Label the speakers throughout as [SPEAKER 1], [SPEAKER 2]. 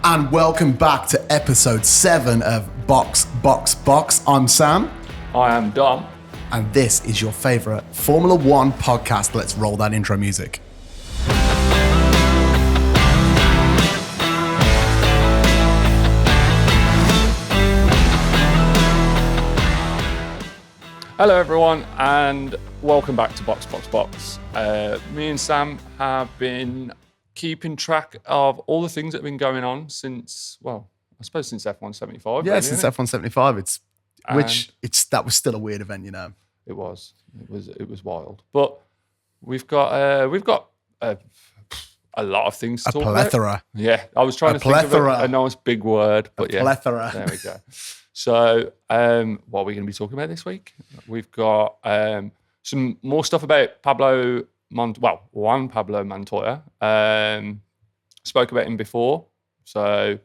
[SPEAKER 1] And welcome back to episode 7 of Box. I'm Sam.
[SPEAKER 2] I am Dom.
[SPEAKER 1] And this is your favourite Formula One podcast. Let's roll that intro music.
[SPEAKER 2] Hello everyone and welcome back to Box. Me and Sam have been keeping track of all the things that have been going on since F1 75.
[SPEAKER 1] Yeah,
[SPEAKER 2] really,
[SPEAKER 1] since F1 75. That was still a weird event, you know.
[SPEAKER 2] It was wild. But we've got a lot of things to talk about.
[SPEAKER 1] A plethora.
[SPEAKER 2] Yeah, I was trying to think of a nice big word, but yeah.
[SPEAKER 1] Plethora.
[SPEAKER 2] There we go. So, what are we going to be talking about this week? We've got some more stuff about Pablo Montoya. Spoke about him before. So,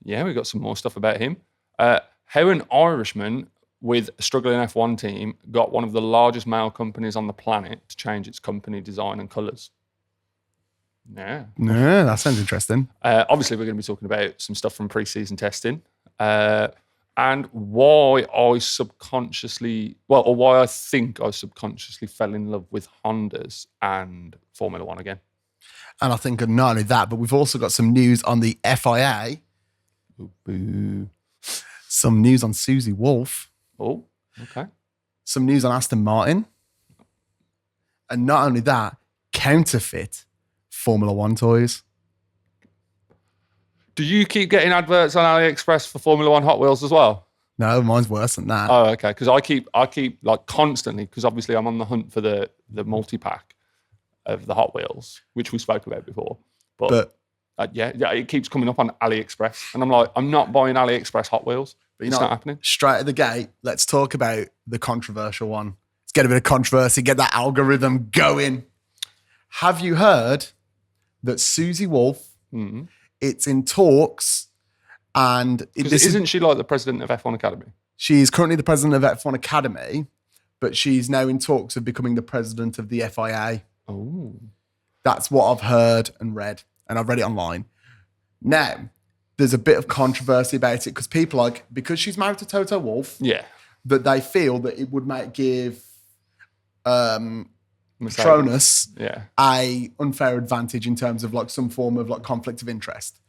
[SPEAKER 2] yeah, we've got some more stuff about him. How an Irishman with a struggling F1 team got one of the largest mail companies on the planet to change its company design and colours. Yeah,
[SPEAKER 1] that sounds interesting.
[SPEAKER 2] Obviously, we're going to be talking about some stuff from pre-season testing. And why I think I subconsciously fell in love with Hondas and Formula One again.
[SPEAKER 1] And I think not only that, but we've also got some news on the FIA.
[SPEAKER 2] Boo.
[SPEAKER 1] Some news on Susie Wolff.
[SPEAKER 2] Oh, okay.
[SPEAKER 1] Some news on Aston Martin. And not only that, counterfeit Formula One toys.
[SPEAKER 2] Do you keep getting adverts on AliExpress for Formula One Hot Wheels as well?
[SPEAKER 1] No, mine's worse than that.
[SPEAKER 2] Oh, okay. Because I keep like constantly, because obviously I'm on the hunt for the multi-pack of the Hot Wheels, which we spoke about before. But it keeps coming up on AliExpress. And I'm like, I'm not buying AliExpress Hot Wheels. But it's not happening.
[SPEAKER 1] Straight at the gate, let's talk about the controversial one. Let's get a bit of controversy, get that algorithm going. Have you heard that Susie Wolff, it's in talks, and
[SPEAKER 2] isn't she like the president of F1 Academy?
[SPEAKER 1] She's currently the president of F1 Academy, but she's now in talks of becoming the president of the FIA.
[SPEAKER 2] Oh,
[SPEAKER 1] that's what I've heard and read, and I've read it online. Now, there's a bit of controversy about it because people because she's married to Toto Wolff, that they feel that it would give Petronas a unfair advantage in terms of some form of conflict of interest.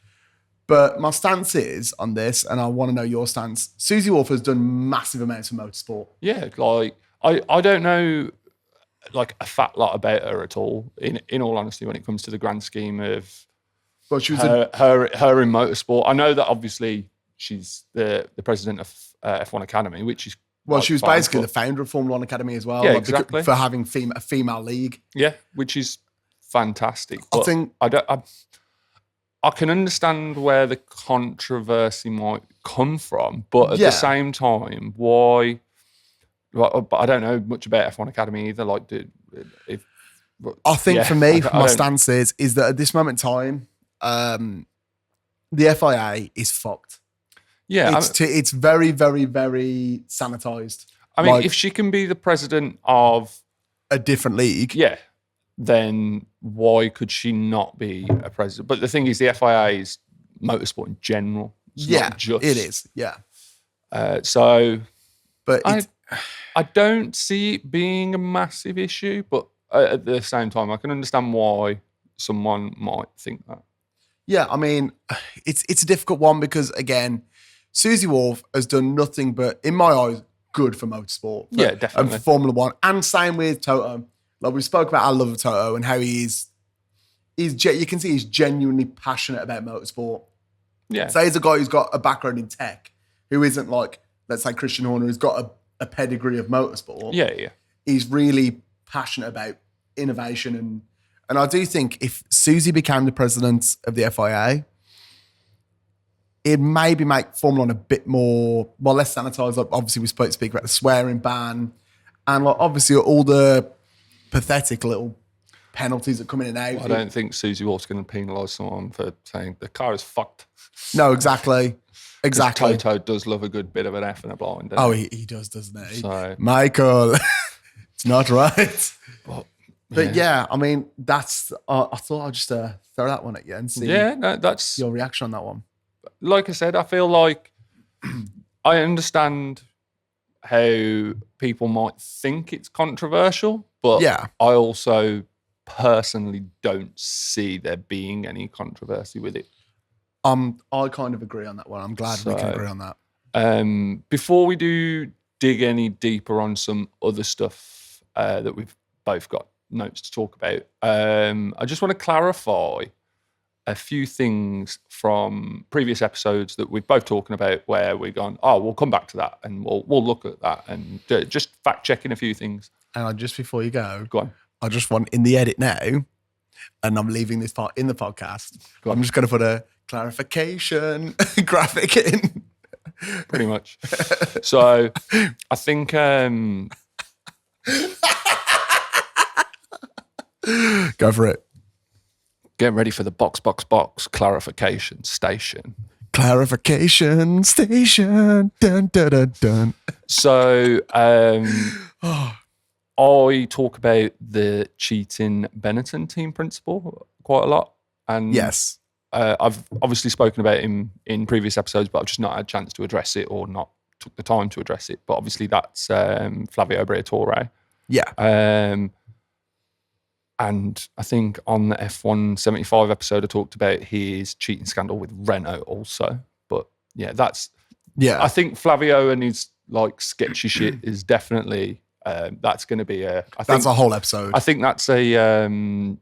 [SPEAKER 1] But my stance is on this, and I want to know your stance. Susie Wolff has done massive amounts of motorsport.
[SPEAKER 2] Yeah, I don't know a fat lot about her at all. In all honesty, when it comes to the grand scheme of
[SPEAKER 1] she was
[SPEAKER 2] her in motorsport, I know that obviously she's the president of F1 Academy, which is
[SPEAKER 1] she was basically the founder of Formula One Academy as well.
[SPEAKER 2] Yeah, exactly.
[SPEAKER 1] For having a female league.
[SPEAKER 2] Yeah, which is fantastic. I can understand where the controversy might come from, but at the same time, why? But I don't know much about F1 Academy either.
[SPEAKER 1] I think for me, my stance is that at this moment in time, the FIA is fucked.
[SPEAKER 2] Yeah,
[SPEAKER 1] it's very, very, very sanitized.
[SPEAKER 2] I mean, if she can be the president of
[SPEAKER 1] a different league,
[SPEAKER 2] then why could she not be a president? But the thing is, the FIA is motorsport in general. It's not just,
[SPEAKER 1] it is. Yeah.
[SPEAKER 2] But I don't see it being a massive issue. But at the same time, I can understand why someone might think that.
[SPEAKER 1] Yeah, I mean, it's a difficult one because again, Susie Wolff has done nothing but, in my eyes, good for motorsport.
[SPEAKER 2] Yeah, definitely.
[SPEAKER 1] And for Formula One. And same with Toto. We spoke about our love of Toto and how you can see he's genuinely passionate about motorsport.
[SPEAKER 2] Yeah.
[SPEAKER 1] So he's a guy who's got a background in tech, who isn't let's say Christian Horner, who's got a pedigree of motorsport.
[SPEAKER 2] Yeah.
[SPEAKER 1] He's really passionate about innovation. And I do think if Susie became the president of the FIA, it maybe make Formula One a bit less sanitized. Obviously, we speak about the swearing ban and obviously all the pathetic little penalties that come in and out.
[SPEAKER 2] Well, I don't think Susie Wolff's going to penalise someone for saying the car is fucked.
[SPEAKER 1] No, exactly.
[SPEAKER 2] Toto does love a good bit of an F and a blind.
[SPEAKER 1] Oh, he does, doesn't he?
[SPEAKER 2] So,
[SPEAKER 1] Michael, it's not right.
[SPEAKER 2] But
[SPEAKER 1] yeah, I mean, that's. I thought I'd just throw that one at you and see.
[SPEAKER 2] Yeah, no, that's
[SPEAKER 1] your reaction on that one.
[SPEAKER 2] like I said, I feel like I understand how people might think it's controversial, but
[SPEAKER 1] Yeah.
[SPEAKER 2] I also personally don't see there being any controversy with it.
[SPEAKER 1] I kind of agree on that one. I'm glad we can agree on that.
[SPEAKER 2] Before we do dig any deeper on some other stuff that we've both got notes to talk about, I just want to clarify a few things from previous episodes that we've both talking about where we've gone, we'll come back to that and we'll look at that and just fact checking a few things.
[SPEAKER 1] And just before you go
[SPEAKER 2] on.
[SPEAKER 1] I just want in the edit now, and I'm leaving this part in the podcast. I'm just going to put a clarification graphic in.
[SPEAKER 2] Pretty much. So I think
[SPEAKER 1] go for it.
[SPEAKER 2] Get ready for the box clarification station.
[SPEAKER 1] Clarification station. Dun, dun, dun, dun.
[SPEAKER 2] So I talk about the cheating Benetton team principle quite a lot. And
[SPEAKER 1] yes.
[SPEAKER 2] I've obviously spoken about him in previous episodes, but I've just not had a chance to address it or not took the time to address it. But obviously that's Flavio Briatore.
[SPEAKER 1] Yeah.
[SPEAKER 2] And I think on the F175 episode, I talked about his cheating scandal with Renault also. But yeah, I think Flavio and his like sketchy shit is definitely, that's going to be that's
[SPEAKER 1] a whole episode.
[SPEAKER 2] I think that's a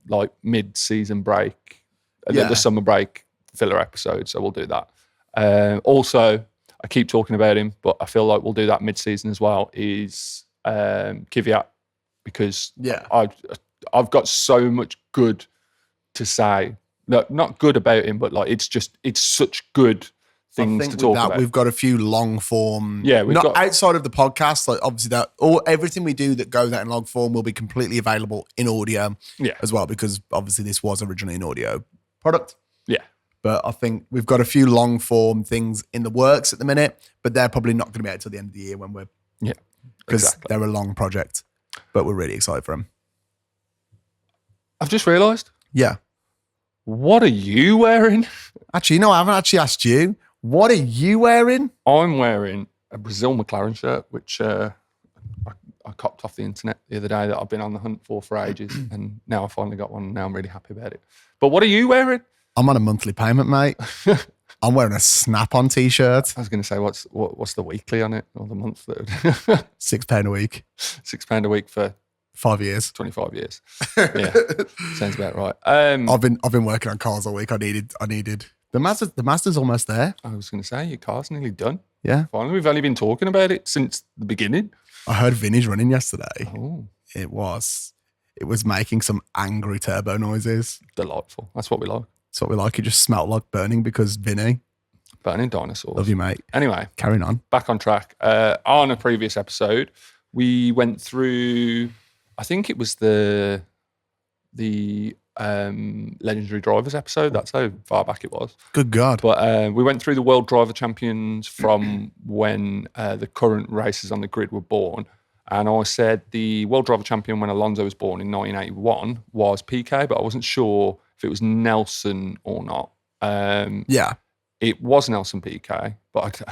[SPEAKER 2] like mid-season break, the summer break filler episode. So we'll do that. Also, I keep talking about him, but I feel like we'll do that mid-season as well, is Kvyat, because I've got so much good to say. No, not good about him, but like it's such good things to talk about.
[SPEAKER 1] We've got a few long form.
[SPEAKER 2] Yeah,
[SPEAKER 1] outside of the podcast. Like obviously everything we do that goes out in long form will be completely available in audio. As well, because obviously this was originally an audio product.
[SPEAKER 2] Yeah.
[SPEAKER 1] But I think we've got a few long form things in the works at the minute, but they're probably not going to be out till the end of the year when we're because they're a long project. But we're really excited for them.
[SPEAKER 2] I've just realised.
[SPEAKER 1] Yeah.
[SPEAKER 2] What are you wearing?
[SPEAKER 1] Actually, no, I haven't actually asked you. What are you wearing?
[SPEAKER 2] I'm wearing a Brazil McLaren shirt, which I copped off the internet the other day that I've been on the hunt for ages. And now I finally got one. And now I'm really happy about it. But what are you wearing?
[SPEAKER 1] I'm on a monthly payment, mate. I'm wearing a Snap-on t-shirt.
[SPEAKER 2] I was going to say, what's the weekly on it or the month?
[SPEAKER 1] £6 a week.
[SPEAKER 2] £6 a week for
[SPEAKER 1] 5 years.
[SPEAKER 2] 25 years. Yeah, sounds about right.
[SPEAKER 1] I've been working on cars all week. I needed the Mazda's almost there.
[SPEAKER 2] I was going to say, your car's nearly done.
[SPEAKER 1] Yeah.
[SPEAKER 2] Finally, we've only been talking about it since the beginning.
[SPEAKER 1] I heard Vinny's running yesterday.
[SPEAKER 2] Oh.
[SPEAKER 1] It was making some angry turbo noises.
[SPEAKER 2] Delightful. That's what we like.
[SPEAKER 1] That's what we like. It just smelled like burning because Vinny.
[SPEAKER 2] Burning dinosaurs.
[SPEAKER 1] Love you, mate.
[SPEAKER 2] Anyway.
[SPEAKER 1] Carrying on.
[SPEAKER 2] Back on track. On a previous episode, we went through, I think it was the Legendary Drivers episode. That's how far back it was.
[SPEAKER 1] Good God.
[SPEAKER 2] But we went through the World Driver Champions from when the current races on the grid were born. And I said the World Driver Champion when Alonso was born in 1981 was PK, but I wasn't sure if it was Nelson or not. It was Nelson PK, but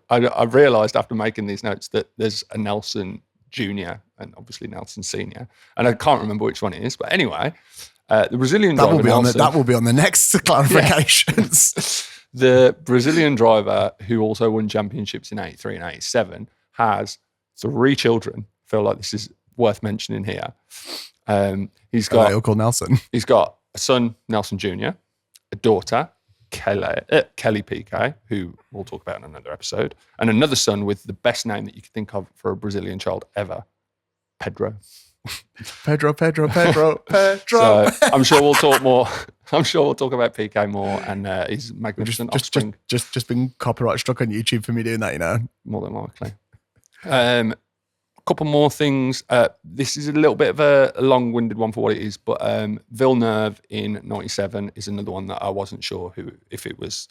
[SPEAKER 2] I realised after making these notes that there's a Nelson Junior and obviously Nelson Senior, and I can't remember which one it is. But anyway, the Brazilian driver
[SPEAKER 1] that will be on the next clarifications.
[SPEAKER 2] The Brazilian driver who also won championships in 83 and 87 has 3 children. I feel like this is worth mentioning here. He's got
[SPEAKER 1] all called Nelson.
[SPEAKER 2] He's got a son, Nelson Jr., a daughter, Kelly PK, who we'll talk about in another episode, and another son with the best name that you could think of for a Brazilian child ever, Pedro.
[SPEAKER 1] Pedro.
[SPEAKER 2] So I'm sure we'll talk more. I'm sure we'll talk about PK more and his magnificent offspring.
[SPEAKER 1] Just been copyright struck on YouTube for me doing that, you know.
[SPEAKER 2] More than likely. Couple more things. This is a little bit of a long-winded one for what it is, but Villeneuve in 97 is another one that I wasn't sure if it was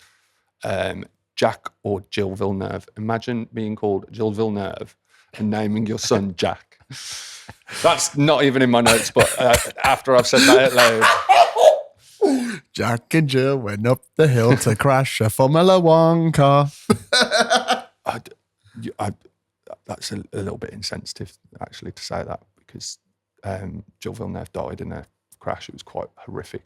[SPEAKER 2] Jack or Jill Villeneuve. Imagine being called Jill Villeneuve and naming your son Jack. That's not even in my notes, but after I've said that out loud,
[SPEAKER 1] Jack and Jill went up the hill to crash a Formula One car.
[SPEAKER 2] That's a little bit insensitive, actually, to say that, because Jill Villeneuve died in a crash. It was quite horrific.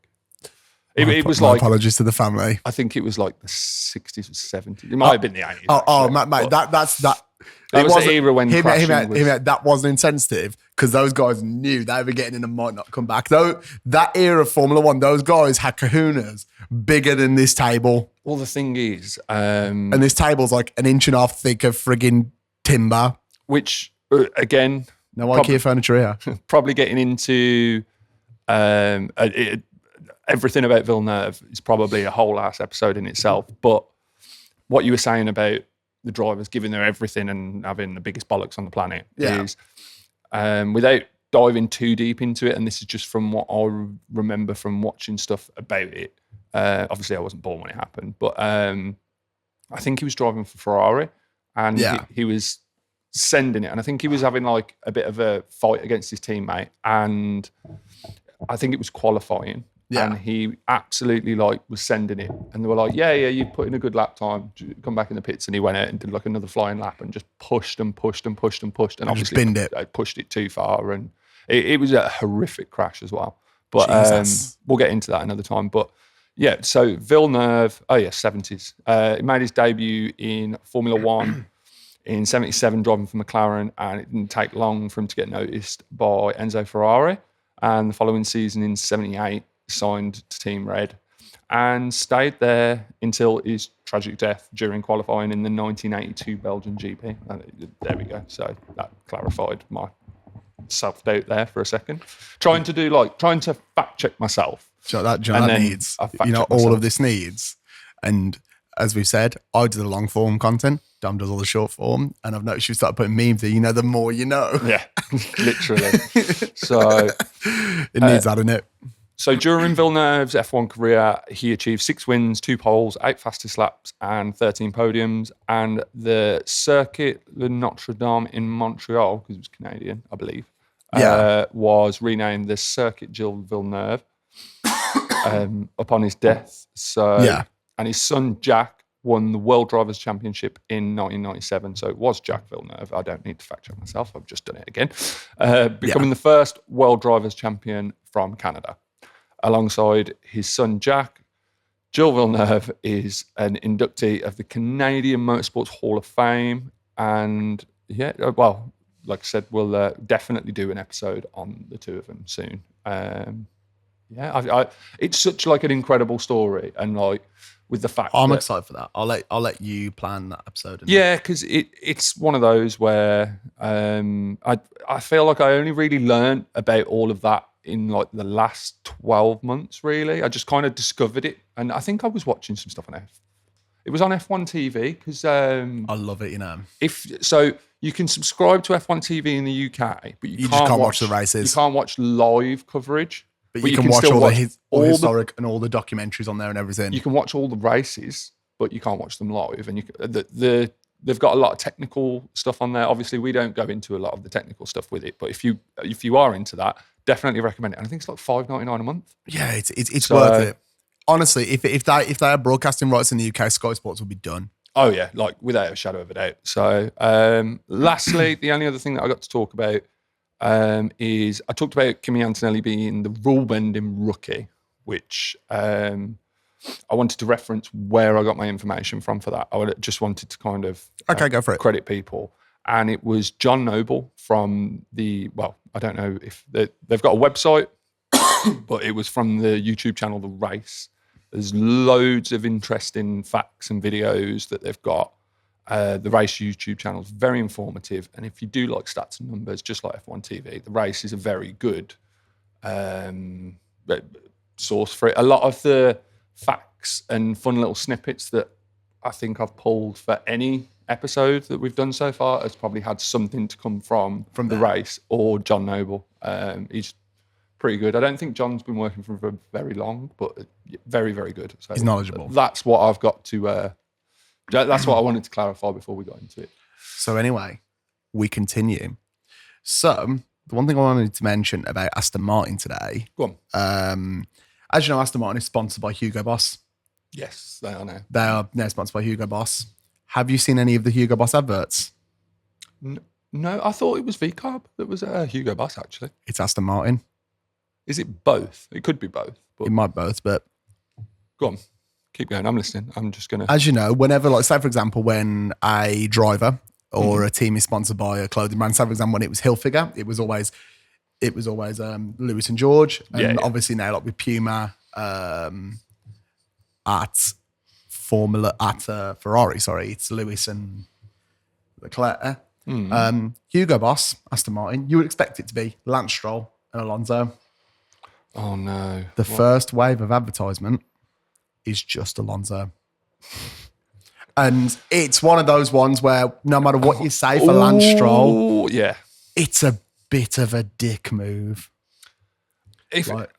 [SPEAKER 2] It was
[SPEAKER 1] my
[SPEAKER 2] like,
[SPEAKER 1] apologies to the family.
[SPEAKER 2] I think it was like the 60s or 70s. It might have been the 80s.
[SPEAKER 1] Oh, mate, that's that.
[SPEAKER 2] It was the era when crashing was...
[SPEAKER 1] that wasn't insensitive, because those guys knew they were getting in and might not come back. Though that era of Formula One, those guys had kahunas bigger than this table.
[SPEAKER 2] Well, the thing is...
[SPEAKER 1] and this table's like an inch and a half thick of frigging timber.
[SPEAKER 2] Which, again...
[SPEAKER 1] No IKEA furniture here.
[SPEAKER 2] Probably getting into... everything about Villeneuve is probably a whole ass episode in itself. But what you were saying about the drivers giving their everything and having the biggest bollocks on the planet is, without diving too deep into it, and this is just from what I remember from watching stuff about it. Obviously, I wasn't born when it happened, but I think he was driving for Ferrari, and he was sending it, and I think he was having like a bit of a fight against his teammate, and I think it was qualifying. Yeah. And he absolutely like was sending it. And they were like, yeah, you put in a good lap time. Come back in the pits. And he went out and did like another flying lap and just pushed and pushed and pushed and pushed. And obviously pushed it too far. And it was a horrific crash as well. But we'll get into that another time. But yeah, so Villeneuve, 70s. He made his debut in Formula One in 77, driving for McLaren. And it didn't take long for him to get noticed by Enzo Ferrari. And the following season in 78, signed to Team Red and stayed there until his tragic death during qualifying in the 1982 Belgian GP. There we go. So that clarified my self-doubt there for a second. Trying to fact check myself.
[SPEAKER 1] So that needs, all of this needs. And as we've said, I do the long form content. Dom does all the short form. And I've noticed you started putting memes there, the more you know.
[SPEAKER 2] Yeah, literally. So
[SPEAKER 1] it needs that, innit?
[SPEAKER 2] So during Villeneuve's F1 career, he achieved 6 wins, 2 poles, 8 fastest laps, and 13 podiums. And the Circuit de Notre Dame in Montreal, because it was Canadian, I believe, was renamed the Circuit Gilles Villeneuve upon his death. And his son Jack won the World Drivers' Championship in 1997. So it was Jack Villeneuve. I don't need to fact check myself. I've just done it again. Becoming the first World Drivers' Champion from Canada. Alongside his son Jack, Gilles Villeneuve is an inductee of the Canadian Motorsports Hall of Fame. And like I said, we'll definitely do an episode on the two of them soon. It's such like an incredible story, and like with the fact
[SPEAKER 1] I'm excited for that. I'll let you plan that episode.
[SPEAKER 2] Because it's one of those where I feel like I only really learned about all of that in like the last 12 months, really. I just kind of discovered it. And I think I was watching some stuff on it was on F1 TV, because I
[SPEAKER 1] love it,
[SPEAKER 2] So you can subscribe to F1 TV in the UK, but you
[SPEAKER 1] just can't watch the races.
[SPEAKER 2] You can't watch live coverage.
[SPEAKER 1] But you can watch all the historic and all the documentaries on there and everything.
[SPEAKER 2] You can watch all the races, but you can't watch them live. And they've got a lot of technical stuff on there. Obviously, we don't go into a lot of the technical stuff with it, but if you are into that, definitely recommend it. And I think it's like $5.99 a month.
[SPEAKER 1] Yeah, it's worth it. Honestly, if they are broadcasting rights in the UK, Sky Sports will be done.
[SPEAKER 2] Oh yeah, like without a shadow of a doubt. So lastly, the only other thing that I got to talk about is I talked about Kimi Antonelli being the rule-bending rookie, which I wanted to reference where I got my information from for that. I just wanted to kind of
[SPEAKER 1] go for it.
[SPEAKER 2] Credit people. And it was John Noble from I don't know if they've got a website, but it was from the YouTube channel The Race. There's loads of interesting facts and videos that they've got. The Race YouTube channel is very informative. And if you do like stats and numbers, just like F1 TV, The Race is a very good source for it. A lot of the facts and fun little snippets that I think I've pulled for any episode that we've done so far has probably had something to come from The Race or John Noble. He's pretty good. I don't think John's been working for very long, but very, very good. So
[SPEAKER 1] he's knowledgeable.
[SPEAKER 2] That's what I've got to... that's what I wanted to clarify before we got into it.
[SPEAKER 1] So anyway, we continue. So the one thing I wanted to mention about Aston Martin today.
[SPEAKER 2] Go on.
[SPEAKER 1] As you know, Aston Martin is sponsored by Hugo Boss.
[SPEAKER 2] Yes, they are now.
[SPEAKER 1] They are now sponsored by Hugo Boss. Have you seen any of the Hugo Boss adverts?
[SPEAKER 2] No, I thought it was VCarb that was Hugo Boss, actually.
[SPEAKER 1] It's Aston Martin.
[SPEAKER 2] Is it both? It could be both. But
[SPEAKER 1] It might both, but
[SPEAKER 2] go on. Keep going. I'm listening. I'm just going to...
[SPEAKER 1] as you know, whenever, like, say, for example, when a driver or a team is sponsored by a clothing brand, say, for example, when it was Hilfiger, it was always Lewis and George. And obviously now, like, with Puma at Ferrari, it's Lewis and Leclerc. Hugo Boss, Aston Martin, you would expect it to be Lance Stroll and Alonso.
[SPEAKER 2] Oh, no.
[SPEAKER 1] The first wave of advertisement is just Alonso. And it's one of those ones where no matter what you say for Lance Stroll, it's a bit of a dick move.
[SPEAKER 2] If it's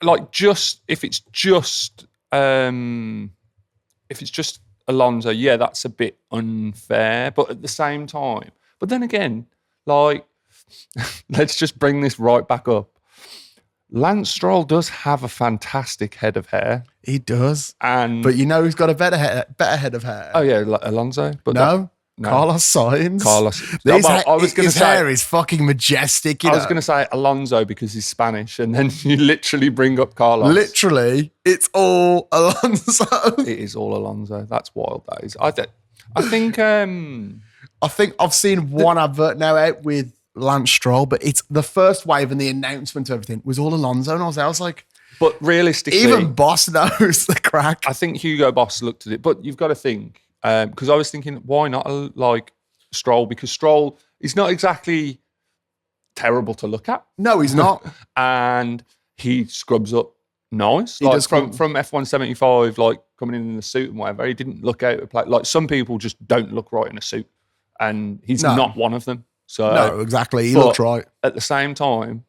[SPEAKER 2] just Alonso, that's a bit unfair. But at the same time, but then again, like, let's just bring this right back up. Lance Stroll does have a fantastic head of hair.
[SPEAKER 1] He does.
[SPEAKER 2] But
[SPEAKER 1] you know who's got a better head of hair?
[SPEAKER 2] Oh, yeah, Alonso. But
[SPEAKER 1] no. Carlos Sainz. His hair is fucking majestic. I
[SPEAKER 2] was going to say Alonso because he's Spanish, and then you literally bring up Carlos.
[SPEAKER 1] Literally, it's all Alonso.
[SPEAKER 2] It is all Alonso. That's wild, that is. I think
[SPEAKER 1] I've seen one advert now out with Lance Stroll, but it's the first wave and the announcement of everything was all Alonso, and I was like,
[SPEAKER 2] but realistically,
[SPEAKER 1] even Boss knows the crack.
[SPEAKER 2] I think Hugo Boss looked at it, but you've got to think, because I was thinking, why not like Stroll? Because Stroll is not exactly terrible to look at.
[SPEAKER 1] No, he's not,
[SPEAKER 2] and he scrubs up nice.
[SPEAKER 1] He
[SPEAKER 2] like
[SPEAKER 1] does
[SPEAKER 2] from F175, like coming in the suit and whatever. He didn't look out of place. Like some people just don't look right in a suit, and he's not one of them. So
[SPEAKER 1] no, exactly. He looked right.
[SPEAKER 2] At the same time,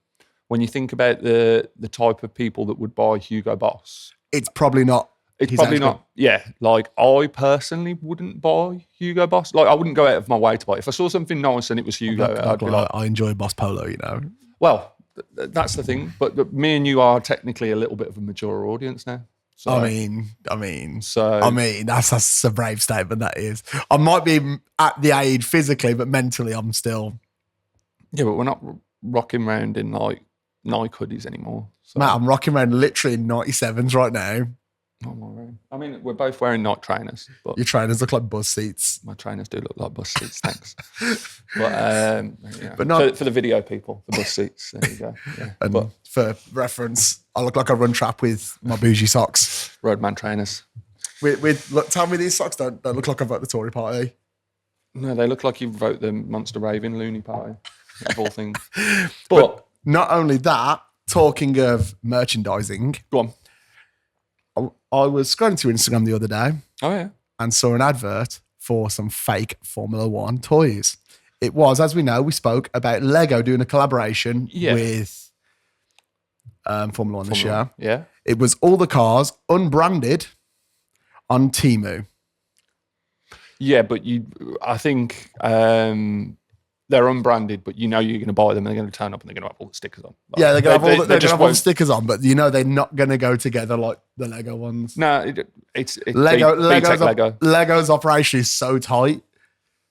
[SPEAKER 2] when you think about the type of people that would buy Hugo Boss,
[SPEAKER 1] it's probably not.
[SPEAKER 2] It's probably not. Yeah, like I personally wouldn't buy Hugo Boss. Like I wouldn't go out of my way to buy it. If I saw something nice and it was Hugo, I'd be like,
[SPEAKER 1] I enjoy Boss Polo, you know.
[SPEAKER 2] Well, that's the thing. But me and you are technically a little bit of a mature audience now. So,
[SPEAKER 1] I mean, that's a brave statement. That is. I might be at the age physically, but mentally, I'm still.
[SPEAKER 2] Yeah, but we're not rocking around in like Nike hoodies anymore. So.
[SPEAKER 1] Matt, I'm rocking around literally in 97s right now.
[SPEAKER 2] Oh, my God. I mean, we're both wearing Nike trainers. But
[SPEAKER 1] your trainers look like bus seats.
[SPEAKER 2] My trainers do look like bus seats, thanks. But not for the video people, the bus seats. There you go. Yeah.
[SPEAKER 1] And for reference, I look like I run trap with my bougie socks.
[SPEAKER 2] Roadman trainers.
[SPEAKER 1] Look, tell me these socks don't look like I'm at the Tory party.
[SPEAKER 2] No, they look like you wrote the Monster Raving Looney Party, of all things.
[SPEAKER 1] But not only that, talking of merchandising.
[SPEAKER 2] Go on.
[SPEAKER 1] I was scrolling through Instagram the other day.
[SPEAKER 2] Oh, yeah.
[SPEAKER 1] And saw an advert for some fake Formula One toys. It was, as we know, we spoke about Lego doing a collaboration with Formula One this year.
[SPEAKER 2] Yeah.
[SPEAKER 1] It was all the cars unbranded on Temu.
[SPEAKER 2] Yeah, but I think they're unbranded, but you know you're going to buy them and they're going to turn up and they're going to have all the stickers on. Like,
[SPEAKER 1] yeah, they're going to have all the stickers on, but you know they're not going to go together like the Lego ones.
[SPEAKER 2] No, it's
[SPEAKER 1] Lego's operation is so tight.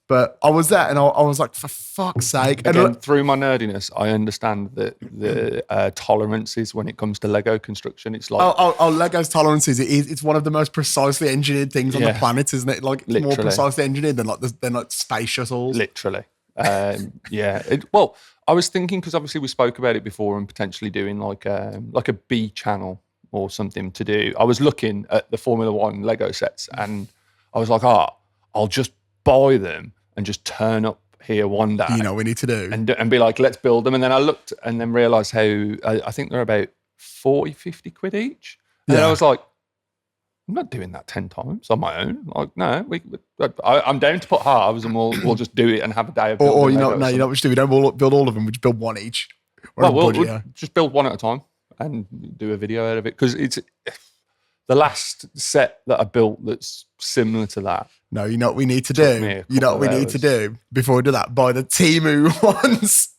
[SPEAKER 1] But I was there and I was like, for fuck's sake.
[SPEAKER 2] Again, through my nerdiness, I understand the tolerances when it comes to Lego construction. It's like...
[SPEAKER 1] Lego's tolerances, it's one of the most precisely engineered things on the planet, isn't it? Like, it's more precisely engineered than like space shuttles.
[SPEAKER 2] Literally. Well, I was thinking, because obviously we spoke about it before and potentially doing like a B channel or something to do. I was looking at the Formula One Lego sets and I was like, I'll just buy them and just turn up here one day.
[SPEAKER 1] You know what we need to do.
[SPEAKER 2] And be like, let's build them. And then I looked and then realised how, I think they're about 40, 50 quid each. And then I was like, I'm not doing that 10 times on my own. Like, no, I'm down to put halves and we'll just do it and have a day of building.
[SPEAKER 1] Or you know what we should do? We don't build all of them. We just build one each.
[SPEAKER 2] We'll just build one at a time and do a video out of it. Because it's the last set that I built that's similar to that.
[SPEAKER 1] No, you know what we need to do? You know what we need to do before we do that? Buy the Temu ones.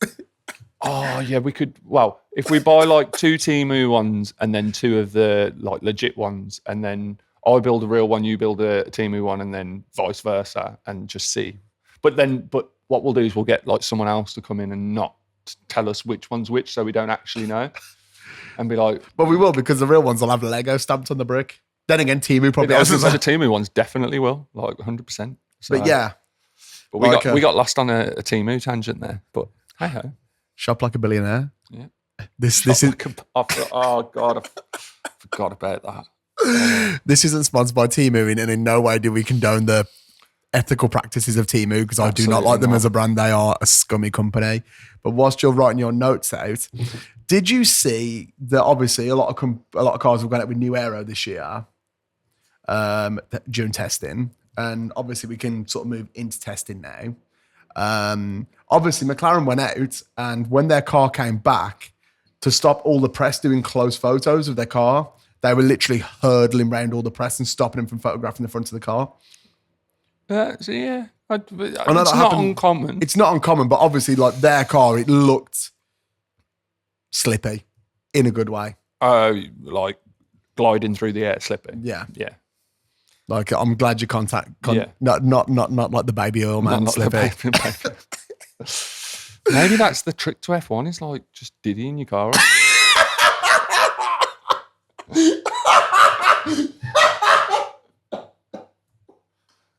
[SPEAKER 2] Oh yeah, we could. Well, if we buy like 2 Temu ones and then 2 of the like legit ones, and then I build a real one, you build a Temu one, and then vice versa, and just see. But what we'll do is we'll get like someone else to come in and not tell us which one's which, so we don't actually know, and be like.
[SPEAKER 1] But we will, because the real ones will have Lego stamped on the brick. Then again, Temu probably has.
[SPEAKER 2] The Temu ones definitely will, like 100%. So,
[SPEAKER 1] but yeah.
[SPEAKER 2] But we got lost on a Temu tangent there. But hey ho.
[SPEAKER 1] Shop like a billionaire.
[SPEAKER 2] Yeah.
[SPEAKER 1] This is.
[SPEAKER 2] Oh God, I forgot about that.
[SPEAKER 1] This isn't sponsored by Temu, and in no way do we condone the ethical practices of Temu, because I do not like them as a brand. They are a scummy company. But whilst you're writing your notes out, did you see that obviously a lot of cars have gone out with new Aero this year during testing, and obviously we can sort of move into testing now. Obviously McLaren went out, and when their car came back, to stop all the press doing close photos of their car, they were literally hurdling around all the press and stopping them from photographing the front of the car.
[SPEAKER 2] So yeah, it's not uncommon.
[SPEAKER 1] It's not uncommon, but obviously, like their car, it looked slippy in a good way.
[SPEAKER 2] Like gliding through the air, slipping.
[SPEAKER 1] Yeah.
[SPEAKER 2] Like
[SPEAKER 1] I'm glad you not like the baby oil man slippy.
[SPEAKER 2] Maybe that's the trick to F1. It's like just diddying your car up.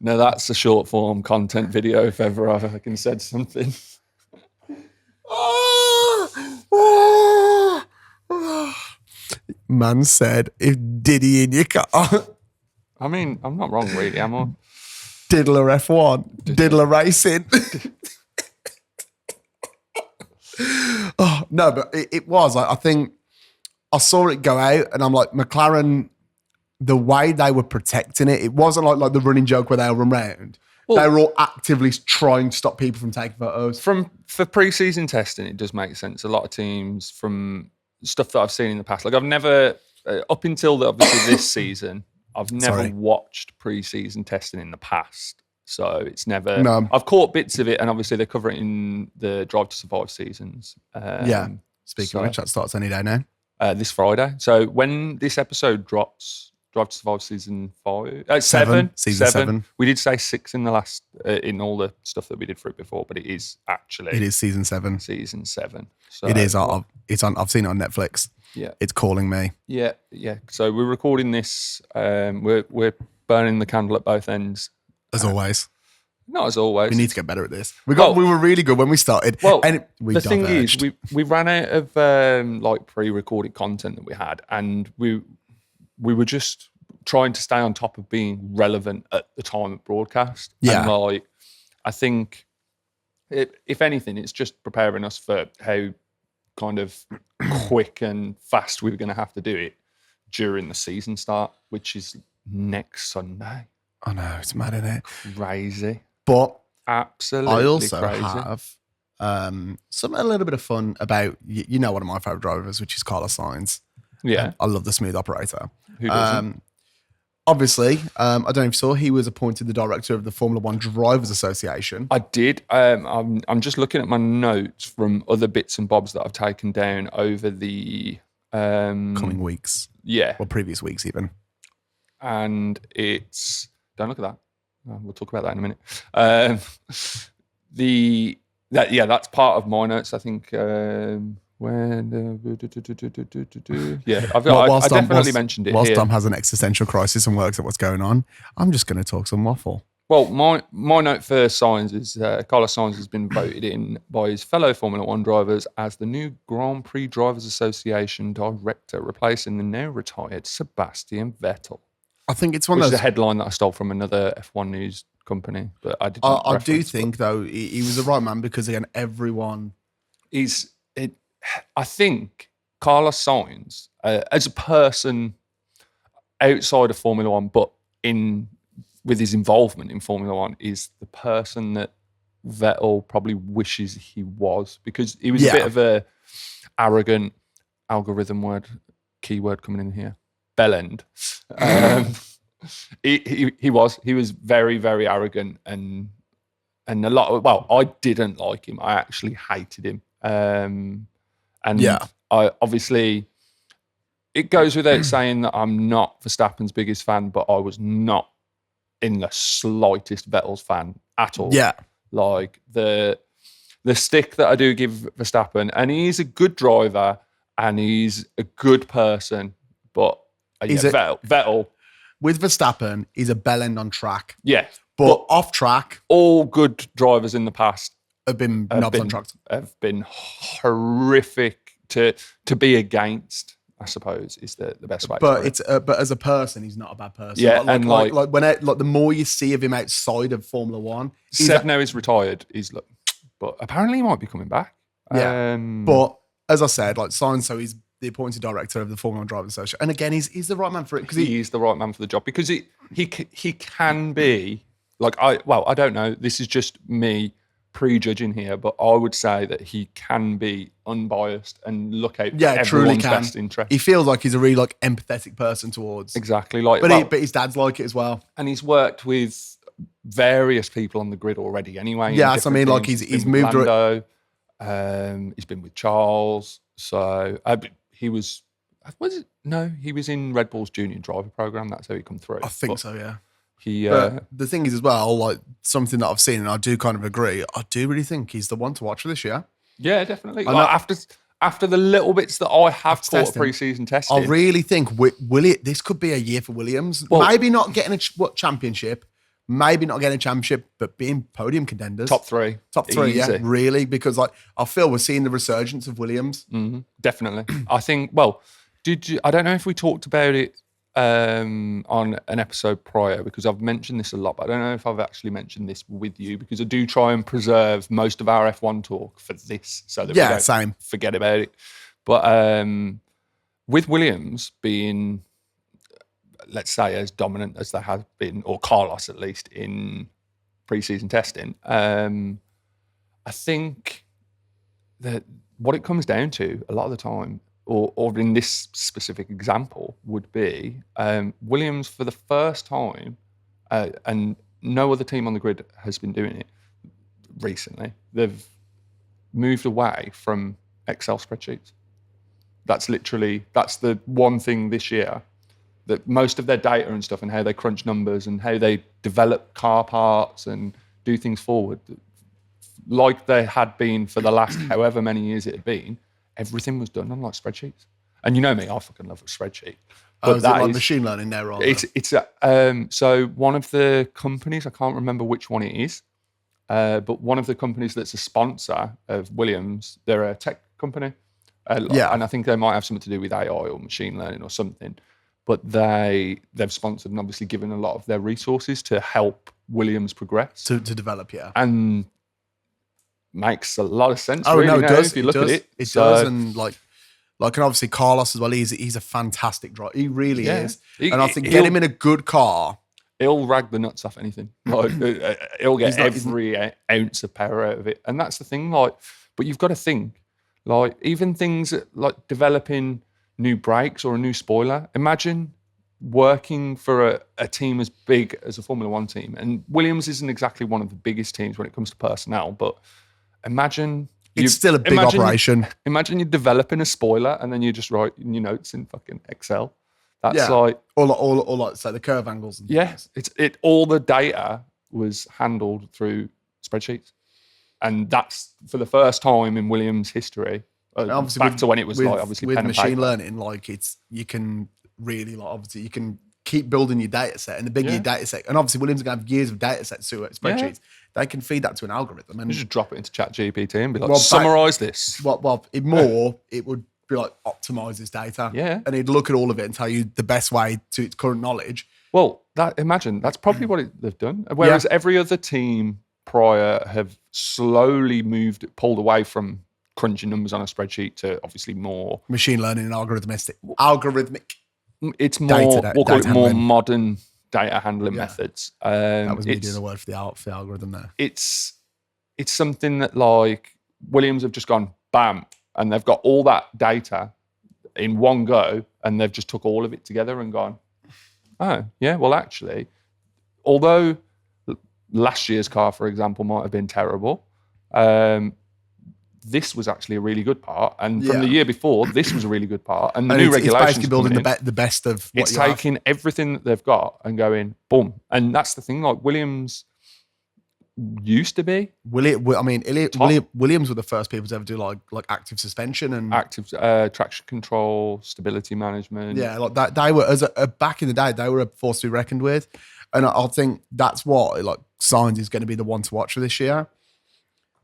[SPEAKER 2] No, that's a short form content video if ever I fucking said something.
[SPEAKER 1] Man said, if Diddy in your car.
[SPEAKER 2] I mean, I'm not wrong really, am I?
[SPEAKER 1] Diddler F1. Diddler Racing. No, but it was. I think I saw it go out, and I'm like, McLaren, the way they were protecting it, it wasn't like the running joke where they'll run round. Well, they were all actively trying to stop people from taking photos.
[SPEAKER 2] For pre-season testing, it does make sense. A lot of teams, from stuff that I've seen in the past, like I've never, up until obviously this season, I've never watched pre-season testing in the past. So it's never. No. I've caught bits of it, and obviously they cover it in the Drive to Survive seasons.
[SPEAKER 1] Speaking of which, that starts any day now.
[SPEAKER 2] This Friday. So when this episode drops, Drive to Survive season 7.
[SPEAKER 1] Season 7.
[SPEAKER 2] We did say 6 in the last, in all the stuff that we did for it before, but it is actually.
[SPEAKER 1] It is season 7.
[SPEAKER 2] Season 7. So,
[SPEAKER 1] it is. I've seen it on Netflix.
[SPEAKER 2] Yeah.
[SPEAKER 1] It's calling me.
[SPEAKER 2] Yeah. So we're recording this. We're burning the candle at both ends.
[SPEAKER 1] As always.
[SPEAKER 2] Not as always.
[SPEAKER 1] We need to get better at this. We were really good when we started.
[SPEAKER 2] Well, the thing is, we ran out of like pre-recorded content that we had, and we were just trying to stay on top of being relevant at the time of broadcast.
[SPEAKER 1] Yeah.
[SPEAKER 2] And like, I think, if anything, it's just preparing us for how kind of quick and fast we were going to have to do it during the season start, which is next Sunday.
[SPEAKER 1] I know, it's mad, isn't it?
[SPEAKER 2] Crazy.
[SPEAKER 1] But
[SPEAKER 2] absolutely
[SPEAKER 1] I also
[SPEAKER 2] crazy.
[SPEAKER 1] have a little bit of fun about, one of my favourite drivers, which is Carlos Sainz.
[SPEAKER 2] Yeah.
[SPEAKER 1] I love the smooth operator.
[SPEAKER 2] Who doesn't?
[SPEAKER 1] Obviously, I don't know if you saw, he was appointed the director of the Formula One Drivers Association.
[SPEAKER 2] I did. I'm just looking at my notes from other bits and bobs that I've taken down over the
[SPEAKER 1] coming weeks.
[SPEAKER 2] Yeah.
[SPEAKER 1] Or previous weeks even.
[SPEAKER 2] And it's, don't look at that. We'll talk about that in a minute. That's part of my notes. I think I definitely mentioned it.
[SPEAKER 1] Whilst
[SPEAKER 2] here.
[SPEAKER 1] Dom has an existential crisis and works at what's going on, I'm just going to talk some waffle.
[SPEAKER 2] Well, my note for Sainz is Carlos Sainz has been voted in by his fellow Formula One drivers as the new Grand Prix Drivers Association director, replacing the now retired Sebastian Vettel.
[SPEAKER 1] I think it's one of those.
[SPEAKER 2] Which is a headline that I stole from another F1 news company, but I didn't.
[SPEAKER 1] I do think though he was the right man, because again, everyone.
[SPEAKER 2] I think Carlos Sainz, as a person outside of Formula One, but with his involvement in Formula One, is the person that Vettel probably wishes he was, because he was a bit of a arrogant keyword coming in here. Bellend. He was very, very arrogant and a lot of, I didn't like him. I actually hated him And
[SPEAKER 1] Yeah.
[SPEAKER 2] I obviously, it goes without saying that I'm not Verstappen's biggest fan, but I was not in the slightest Vettel's fan at all.
[SPEAKER 1] Yeah.
[SPEAKER 2] Like the stick that I do give Verstappen, and he's a good driver and he's a good person, but Vettel.
[SPEAKER 1] With Verstappen, he's a bell end on track.
[SPEAKER 2] Yeah.
[SPEAKER 1] But off track,
[SPEAKER 2] all good drivers in the past
[SPEAKER 1] have been knobs on tracks.
[SPEAKER 2] Have been horrific to be against, I suppose, is the best way.
[SPEAKER 1] But but as a person, he's not a bad person.
[SPEAKER 2] Yeah,
[SPEAKER 1] like the more you see of him outside of Formula One,
[SPEAKER 2] said now he's retired. But apparently he might be coming back.
[SPEAKER 1] Yeah, but as I said, like so he's the appointed director of the Formula One Drivers Association, and again, he's the right man for it because
[SPEAKER 2] he's the right man for the job because he can be like I don't know. This is just me prejudging here, but I would say that he can be unbiased and look out for everyone's best interest.
[SPEAKER 1] He feels like he's a really like empathetic person towards
[SPEAKER 2] exactly
[SPEAKER 1] but his dad's like it as well,
[SPEAKER 2] and he's worked with various people on the grid already. Anyway,
[SPEAKER 1] yeah, so I mean, like he's moved.
[SPEAKER 2] Lando, he's been with Charles, so he was. He was in Red Bull's junior driver program. That's how he come through.
[SPEAKER 1] I think so, yeah.
[SPEAKER 2] But
[SPEAKER 1] the thing is as well, like something that I've seen, and I do kind of agree. I do really think he's the one to watch for this year.
[SPEAKER 2] Yeah, definitely. After the little bits that I have caught
[SPEAKER 1] testing,
[SPEAKER 2] pre-season testing,
[SPEAKER 1] I really think this could be a year for Williams. Well, maybe not getting a championship, maybe not getting a championship, but being podium contenders,
[SPEAKER 2] top three,
[SPEAKER 1] easy. Yeah, really, because like I feel we're seeing the resurgence of Williams.
[SPEAKER 2] Mm-hmm. Definitely, I think. Well, I don't know if we talked about it on an episode prior because I've mentioned this a lot, but I don't know if I've actually mentioned this with you because I do try and preserve most of our F1 talk for this so that we don't forget about it. But with Williams being, let's say, as dominant as they have been, or Carlos at least, in pre-season testing, I think that what it comes down to a lot of the time, or in this specific example, would be Williams for the first time, and no other team on the grid has been doing it recently. They've moved away from Excel spreadsheets. That's the one thing this year that most of their data and stuff and how they crunch numbers and how they develop car parts and do things forward, like they had been for the last however many years it had been. Everything was done on like spreadsheets, and you know me, I fucking love a spreadsheet.
[SPEAKER 1] But is it like machine learning there, rather?
[SPEAKER 2] So one of the companies, I can't remember which one it is, but one of the companies that's a sponsor of Williams, they're a tech company, and I think they might have something to do with AI or machine learning or something. But they've sponsored and obviously given a lot of their resources to help Williams progress
[SPEAKER 1] to develop, yeah,
[SPEAKER 2] and makes a lot of sense.
[SPEAKER 1] Oh,
[SPEAKER 2] really,
[SPEAKER 1] no, it does.
[SPEAKER 2] If you look at it,
[SPEAKER 1] it does. And like and obviously Carlos as well. He's a fantastic driver. He really is. And I think get him in a good car.
[SPEAKER 2] He'll rag the nuts off anything. Like he'll get every ounce of power out of it. And that's the thing. Like, but you've got to think, like even things like developing new brakes or a new spoiler. Imagine working for a team as big as a Formula One team. And Williams isn't exactly one of the biggest teams when it comes to personnel, but imagine
[SPEAKER 1] it's still a big operation.
[SPEAKER 2] Imagine you're developing a spoiler and then you just write in your notes in fucking Excel. That's like
[SPEAKER 1] all like say the curve angles. And
[SPEAKER 2] things. All the data was handled through spreadsheets, and that's for the first time in Williams' history. Back to when it was obviously
[SPEAKER 1] with
[SPEAKER 2] pen and
[SPEAKER 1] machine
[SPEAKER 2] paper.
[SPEAKER 1] learning, you can really obviously you can keep building your data set, and the bigger your data set, and obviously Williams are going to have years of data sets to spreadsheets. Yeah. They can feed that to an algorithm, and
[SPEAKER 2] you just drop it into ChatGPT and be like, summarize this.
[SPEAKER 1] It would be like optimize this data, and he'd look at all of it and tell you the best way to its current knowledge.
[SPEAKER 2] Well, that's probably what they've done. Whereas every other team prior have slowly pulled away from crunching numbers on a spreadsheet to obviously more
[SPEAKER 1] machine learning and algorithmic.
[SPEAKER 2] It's more, we'll call it more modern data handling methods.
[SPEAKER 1] That was me doing the word for the algorithm there.
[SPEAKER 2] It's something that like Williams have just gone bam, and they've got all that data in one go, and they've just took all of it together and gone, oh yeah, well actually, although last year's car, for example, might have been terrible, this was actually a really good part, and from
[SPEAKER 1] Yeah.
[SPEAKER 2] the year before, this was a really good part, and the
[SPEAKER 1] And
[SPEAKER 2] new
[SPEAKER 1] it's
[SPEAKER 2] regulations
[SPEAKER 1] basically building
[SPEAKER 2] coming in,
[SPEAKER 1] the best of what
[SPEAKER 2] it's
[SPEAKER 1] you have.
[SPEAKER 2] taking everything that they've got and going boom, and that's the thing. Like Williams used to be
[SPEAKER 1] Williams were the first people to ever do like active suspension and
[SPEAKER 2] active traction control, stability management.
[SPEAKER 1] yeah, like that. They were back in the day, they were a force to be reckoned with, and I think that's what like Sainz is going to be the one to watch for this year.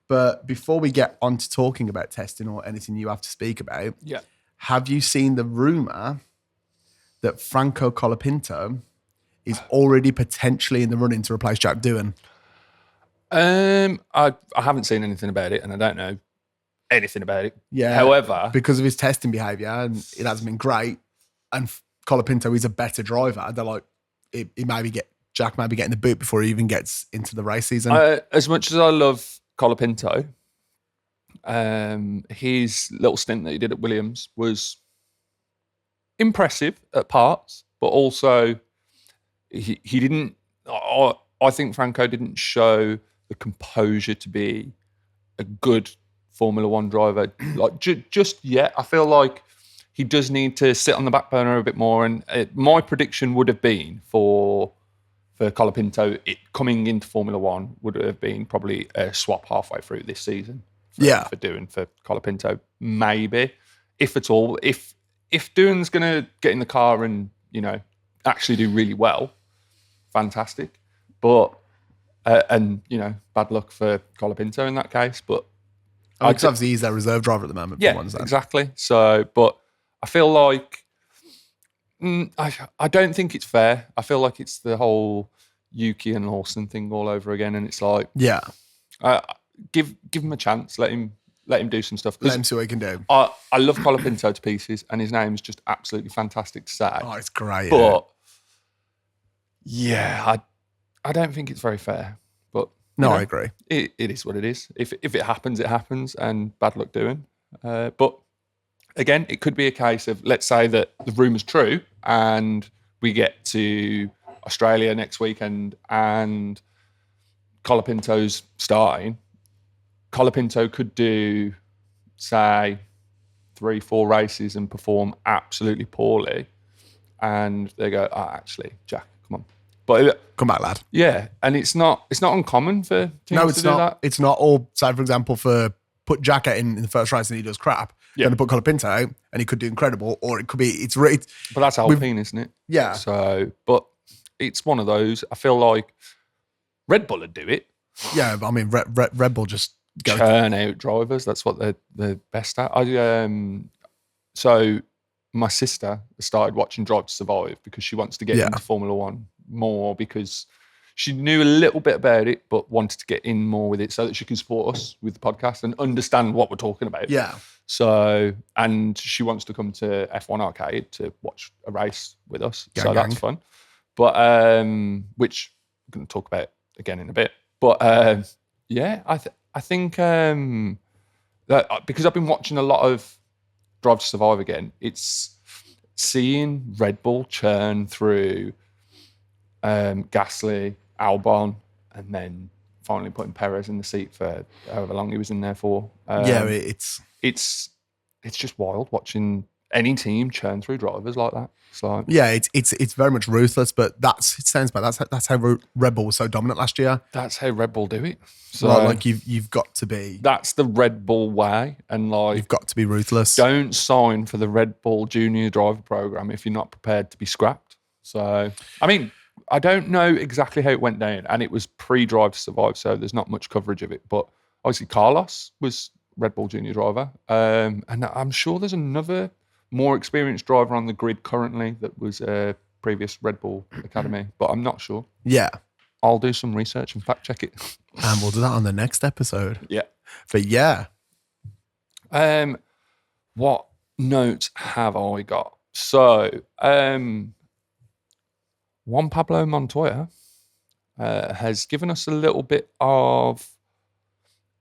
[SPEAKER 1] But before we get on to talking about testing or anything you have to speak about,
[SPEAKER 2] Yeah.
[SPEAKER 1] have you seen the rumor that Franco Colapinto is already potentially in the running to replace Jack Doohan?
[SPEAKER 2] I haven't seen anything about it, and I don't know anything about it.
[SPEAKER 1] Yeah.
[SPEAKER 2] However,
[SPEAKER 1] because of his testing behaviour, and it hasn't been great, and Colapinto is a better driver, they're like, Jack maybe getting the boot before he even gets into the race season.
[SPEAKER 2] as much as I love Colapinto, his little stint that he did at Williams was impressive at parts, but also he didn't. I think Franco didn't show the composure to be a good Formula One driver like just yet. I feel like he does need to sit on the back burner a bit more. And my prediction would have been for Colapinto, coming into Formula One would have been probably a swap halfway through this season. For Colapinto, maybe, if at all. If Doohan's going to get in the car and actually do really well, fantastic. But bad luck for Colapinto in that case. But
[SPEAKER 1] obviously he's their reserve driver at the moment.
[SPEAKER 2] Yeah, exactly. So, but I feel like I don't think it's fair. I feel like it's the whole Yuki and Lawson thing all over again, and it's like,
[SPEAKER 1] yeah,
[SPEAKER 2] give him a chance. Let him do some stuff.
[SPEAKER 1] Let him see what he can do.
[SPEAKER 2] I love Colapinto to pieces, and his name is just absolutely fantastic to say.
[SPEAKER 1] Oh, it's great.
[SPEAKER 2] But yeah, I don't think it's very fair. But
[SPEAKER 1] no, I agree.
[SPEAKER 2] It is what it is. If it happens, it happens, and bad luck doing. But again, it could be a case of, let's say that the rumour's true and we get to Australia next weekend and Colapinto's starting. Colapinto could do, say, 3-4 races and perform absolutely poorly. And they go, actually, Jack, come on. But
[SPEAKER 1] come back, lad.
[SPEAKER 2] Yeah, and it's not uncommon for teams to do that.
[SPEAKER 1] It's not all. Say, for example, put Jack out in the first race and he does crap.
[SPEAKER 2] Yeah.
[SPEAKER 1] Then to put Colapinto out and he could do incredible, or it could be
[SPEAKER 2] But that's Alpine, isn't it?
[SPEAKER 1] Yeah.
[SPEAKER 2] So, but it's one of those. I feel like Red Bull would do it.
[SPEAKER 1] Yeah, I mean, Red Bull just
[SPEAKER 2] churn out drivers. That's what they're best at. So my sister started watching Drive to Survive because she wants to get into Formula One more, because she knew a little bit about it but wanted to get in more with it so that she can support us with the podcast and understand what we're talking about.
[SPEAKER 1] Yeah.
[SPEAKER 2] So, and she wants to come to F1 Arcade to watch a race with us. That's fun. But which we're going to talk about again in a bit. But yeah, I think that because I've been watching a lot of Drive to Survive again, it's seeing Red Bull churn through Gasly, Albon, and then finally putting Perez in the seat for however long he was in there for. It's just wild watching any team churn through drivers like that. So
[SPEAKER 1] yeah, it's very much ruthless, but it sounds bad. That's how Red Bull was so dominant last year.
[SPEAKER 2] That's how Red Bull do it. So
[SPEAKER 1] like you've got to be.
[SPEAKER 2] That's the Red Bull way, and like
[SPEAKER 1] you've got to be ruthless.
[SPEAKER 2] Don't sign for the Red Bull Junior Driver Program if you're not prepared to be scrapped. So I mean, I don't know exactly how it went down, and it was pre-Drive to Survive, so there's not much coverage of it. But obviously, Carlos was Red Bull Junior Driver, and I'm sure there's another more experienced driver on the grid currently that was a previous Red Bull Academy, but I'm not sure.
[SPEAKER 1] Yeah.
[SPEAKER 2] I'll do some research and fact check it.
[SPEAKER 1] And we'll do that on the next episode.
[SPEAKER 2] Yeah.
[SPEAKER 1] But yeah.
[SPEAKER 2] What notes have I got? So, Juan Pablo Montoya has given us a little bit of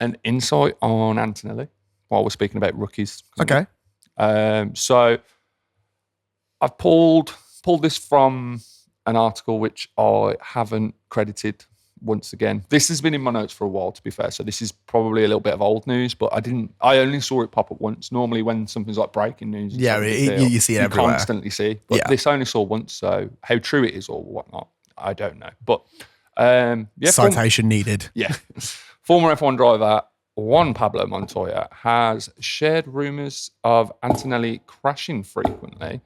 [SPEAKER 2] an insight on Antonelli while we're speaking about rookies.
[SPEAKER 1] Okay.
[SPEAKER 2] So I've pulled this from an article which I haven't credited once again. This has been in my notes for a while, to be fair. So this is probably a little bit of old news, but I only saw it pop up once. Normally when something's like breaking news, it's
[SPEAKER 1] Yeah,
[SPEAKER 2] not a big deal.
[SPEAKER 1] you see it everywhere.
[SPEAKER 2] Constantly see. But
[SPEAKER 1] Yeah.
[SPEAKER 2] this I only saw once, so how true it is or whatnot, I don't know. But
[SPEAKER 1] citation needed.
[SPEAKER 2] Yeah. Former F1 driver Juan Pablo Montoya has shared rumours of Antonelli crashing frequently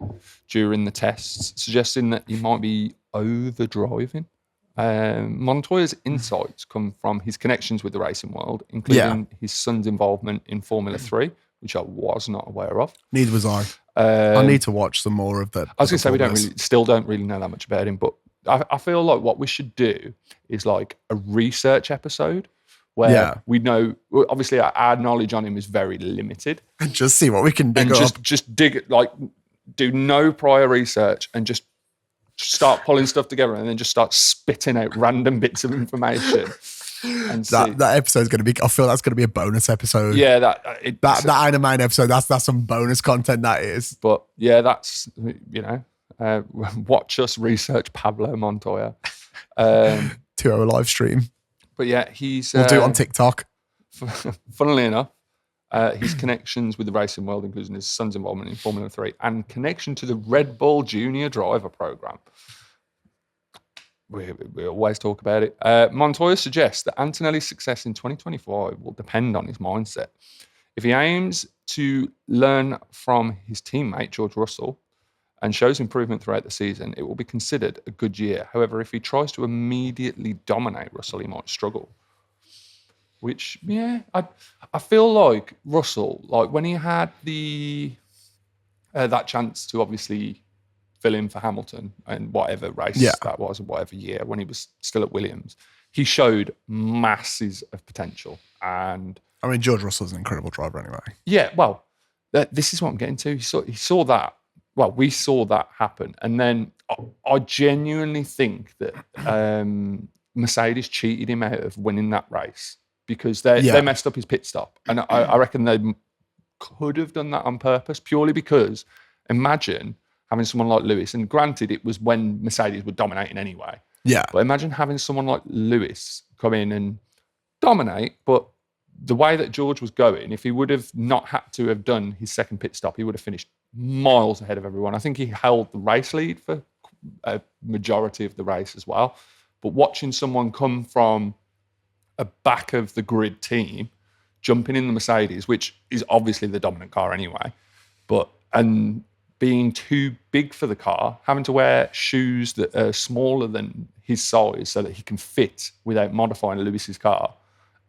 [SPEAKER 2] during the tests, suggesting that he might be over-driving. Montoya's insights come from his connections with the racing world, including his son's involvement in Formula 3, which I was not aware of.
[SPEAKER 1] Neither was I. I need to watch some more of that.
[SPEAKER 2] I was going to say we still don't really know that much about him, but I feel like what we should do is like a research episode where we know, obviously our knowledge on him is very limited.
[SPEAKER 1] And just see what we can dig
[SPEAKER 2] and
[SPEAKER 1] up.
[SPEAKER 2] just dig, like do no prior research and just start pulling stuff together and then just start spitting out random bits of information. And
[SPEAKER 1] that episode's going to be, I feel that's going to be a bonus episode.
[SPEAKER 2] Yeah, that
[SPEAKER 1] Iron Man episode, that's some bonus content that is.
[SPEAKER 2] But yeah, that's, watch us research Pablo Montoya.
[SPEAKER 1] 2-hour live stream.
[SPEAKER 2] But yeah,
[SPEAKER 1] we'll do it on TikTok.
[SPEAKER 2] Funnily enough, his connections with the racing world, including his son's involvement in Formula 3 and connection to the Red Bull Junior Driver Program. We always talk about it. Montoya suggests that Antonelli's success in 2025 will depend on his mindset. If he aims to learn from his teammate, George Russell, and shows improvement throughout the season, it will be considered a good year. However, if he tries to immediately dominate Russell, he might struggle. Which, I feel like Russell, like when he had that chance to obviously fill in for Hamilton and whatever race that was, or whatever year, when he was still at Williams, he showed masses of potential. And
[SPEAKER 1] I mean, George Russell's an incredible driver anyway. Yeah,
[SPEAKER 2] well, this is what I'm getting to. He saw that. Well, we saw that happen. And then I genuinely think that Mercedes cheated him out of winning that race because they messed up his pit stop. And I reckon they could have done that on purpose, purely because imagine having someone like Lewis, and granted it was when Mercedes were dominating anyway.
[SPEAKER 1] Yeah.
[SPEAKER 2] But imagine having someone like Lewis come in and dominate, but the way that George was going, if he would have not had to have done his second pit stop, he would have finished miles ahead of everyone. I think he held the race lead for a majority of the race as well. But watching someone come from a back of the grid team, jumping in the Mercedes, which is obviously the dominant car anyway, and being too big for the car, having to wear shoes that are smaller than his size so that he can fit without modifying Lewis's car,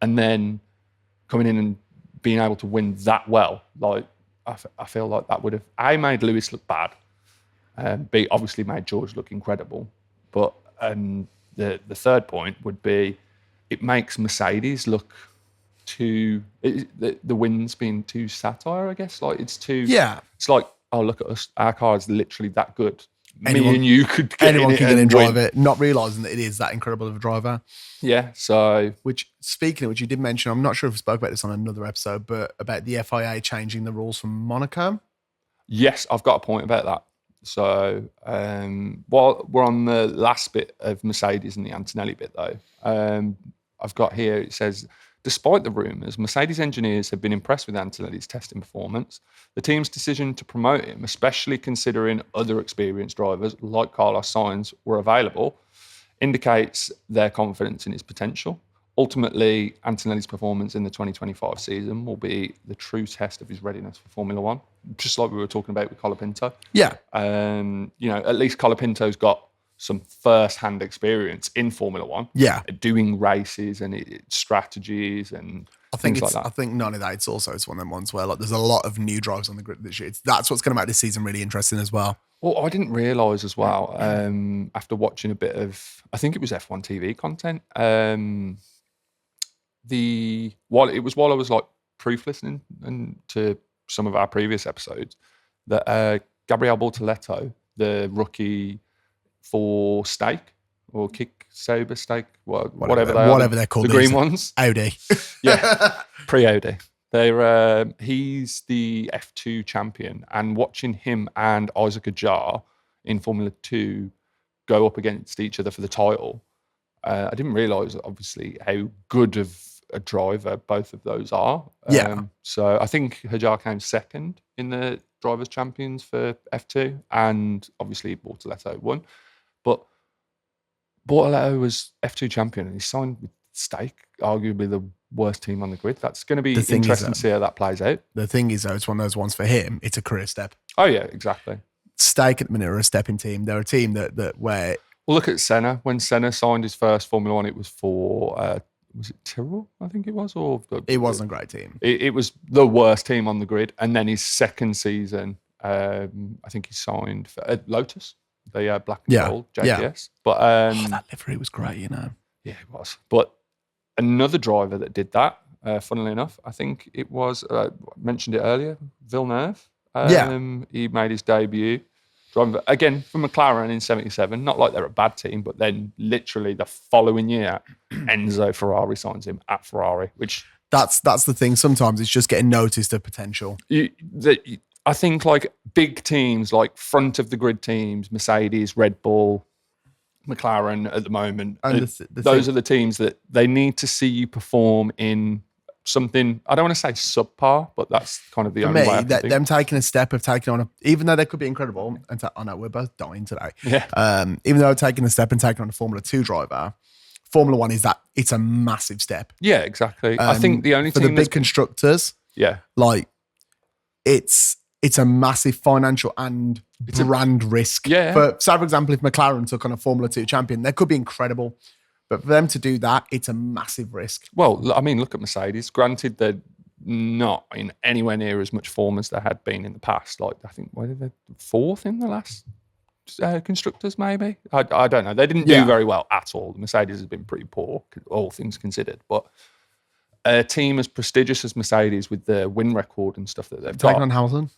[SPEAKER 2] and then coming in and being able to win that well, like I feel like that would have made Lewis look bad, B obviously made George look incredible, but the third point would be it makes Mercedes look too the wins being too satire, I guess. Like it's too It's like, oh, look at us, our car is literally that good. Me and you could get
[SPEAKER 1] anyone
[SPEAKER 2] in
[SPEAKER 1] can
[SPEAKER 2] it
[SPEAKER 1] get in
[SPEAKER 2] and
[SPEAKER 1] and drive
[SPEAKER 2] win.
[SPEAKER 1] it, not realising that it is that incredible of a driver.
[SPEAKER 2] Yeah, so
[SPEAKER 1] which, speaking of which, you did mention, I'm not sure if we spoke about this on another episode, but about the FIA changing the rules from Monaco.
[SPEAKER 2] Yes, I've got a point about that. So while we're on the last bit of Mercedes and the Antonelli bit though, I've got here, it says, despite the rumours, Mercedes engineers have been impressed with Antonelli's testing performance. The team's decision to promote him, especially considering other experienced drivers like Carlos Sainz were available, indicates their confidence in his potential. Ultimately, Antonelli's performance in the 2025 season will be the true test of his readiness for Formula One, just like we were talking about with Colapinto.
[SPEAKER 1] Yeah.
[SPEAKER 2] At least Colapinto's got some first-hand experience in Formula One.
[SPEAKER 1] Yeah.
[SPEAKER 2] Doing races and strategies and things like that.
[SPEAKER 1] I think none of that. It's one of them ones where like there's a lot of new drivers on the grid this year. That's what's going to make this season really interesting as well.
[SPEAKER 2] Well, I didn't realise as well, after watching a bit of, I think it was F1 TV content, while I was like proof listening and to some of our previous episodes, that Gabriel Bortoleto, the rookie for Stake or Kick Saber Stake, whatever
[SPEAKER 1] they're called,
[SPEAKER 2] the green ones,
[SPEAKER 1] Audi,
[SPEAKER 2] yeah, pre-Audi. He's the F2 champion, and watching him and Isaac Ajar in Formula 2 go up against each other for the title, I didn't realise, obviously, how good of a driver both of those are.
[SPEAKER 1] Yeah.
[SPEAKER 2] So I think Hajar came second in the Drivers' Champions for F2, and obviously Bortoleto won. But Bortoleto was F2 champion, and he signed with Stake, arguably the worst team on the grid. That's going to be interesting to see how that plays out.
[SPEAKER 1] The thing is, though, it's one of those ones for him. It's a career step.
[SPEAKER 2] Oh yeah, exactly.
[SPEAKER 1] Stake at the minute are a stepping team. They're a team that where.
[SPEAKER 2] Well, look at Senna. When Senna signed his first Formula One, it was for was it Tyrrell? I think it was, or
[SPEAKER 1] it wasn't a great team.
[SPEAKER 2] It was the worst team on the grid. And then his second season, I think he signed for Lotus, the black and gold JPS.
[SPEAKER 1] Yeah.
[SPEAKER 2] But
[SPEAKER 1] that livery was great, you know.
[SPEAKER 2] Yeah, it was. But another driver that did that, funnily enough, I think it was, I mentioned it earlier, Villeneuve. He made his debut driving, again, for McLaren in 77. Not like they're a bad team, but then literally the following year, Enzo Ferrari signs him at Ferrari, which...
[SPEAKER 1] That's the thing. Sometimes it's just getting noticed of potential.
[SPEAKER 2] I think like big teams, like front of the grid teams, Mercedes, Red Bull, McLaren at the moment,
[SPEAKER 1] and
[SPEAKER 2] those are the teams that they need to see you perform in something, I don't want to say subpar, but that's kind of the only way I can think.
[SPEAKER 1] Them taking a step of taking on even though they could be incredible, and I know we're both dying today.
[SPEAKER 2] Yeah.
[SPEAKER 1] Even though taking a step and taking on a Formula 2 driver, Formula 1 is that it's a massive step.
[SPEAKER 2] Yeah, exactly. I think the only
[SPEAKER 1] for
[SPEAKER 2] team
[SPEAKER 1] the big constructors, like it's a massive financial and brand risk.
[SPEAKER 2] Yeah.
[SPEAKER 1] For example, if McLaren took on a Formula 2 champion, that could be incredible. But for them to do that, it's a massive risk.
[SPEAKER 2] Well, I mean, look at Mercedes. Granted, they're not in anywhere near as much form as they had been in the past. Like, I think, were they fourth in the last constructors, maybe? I don't know. They didn't do very well at all. Mercedes has been pretty poor, all things considered. But a team as prestigious as Mercedes with the win record and stuff that they've got.
[SPEAKER 1] Taking on Hamilton?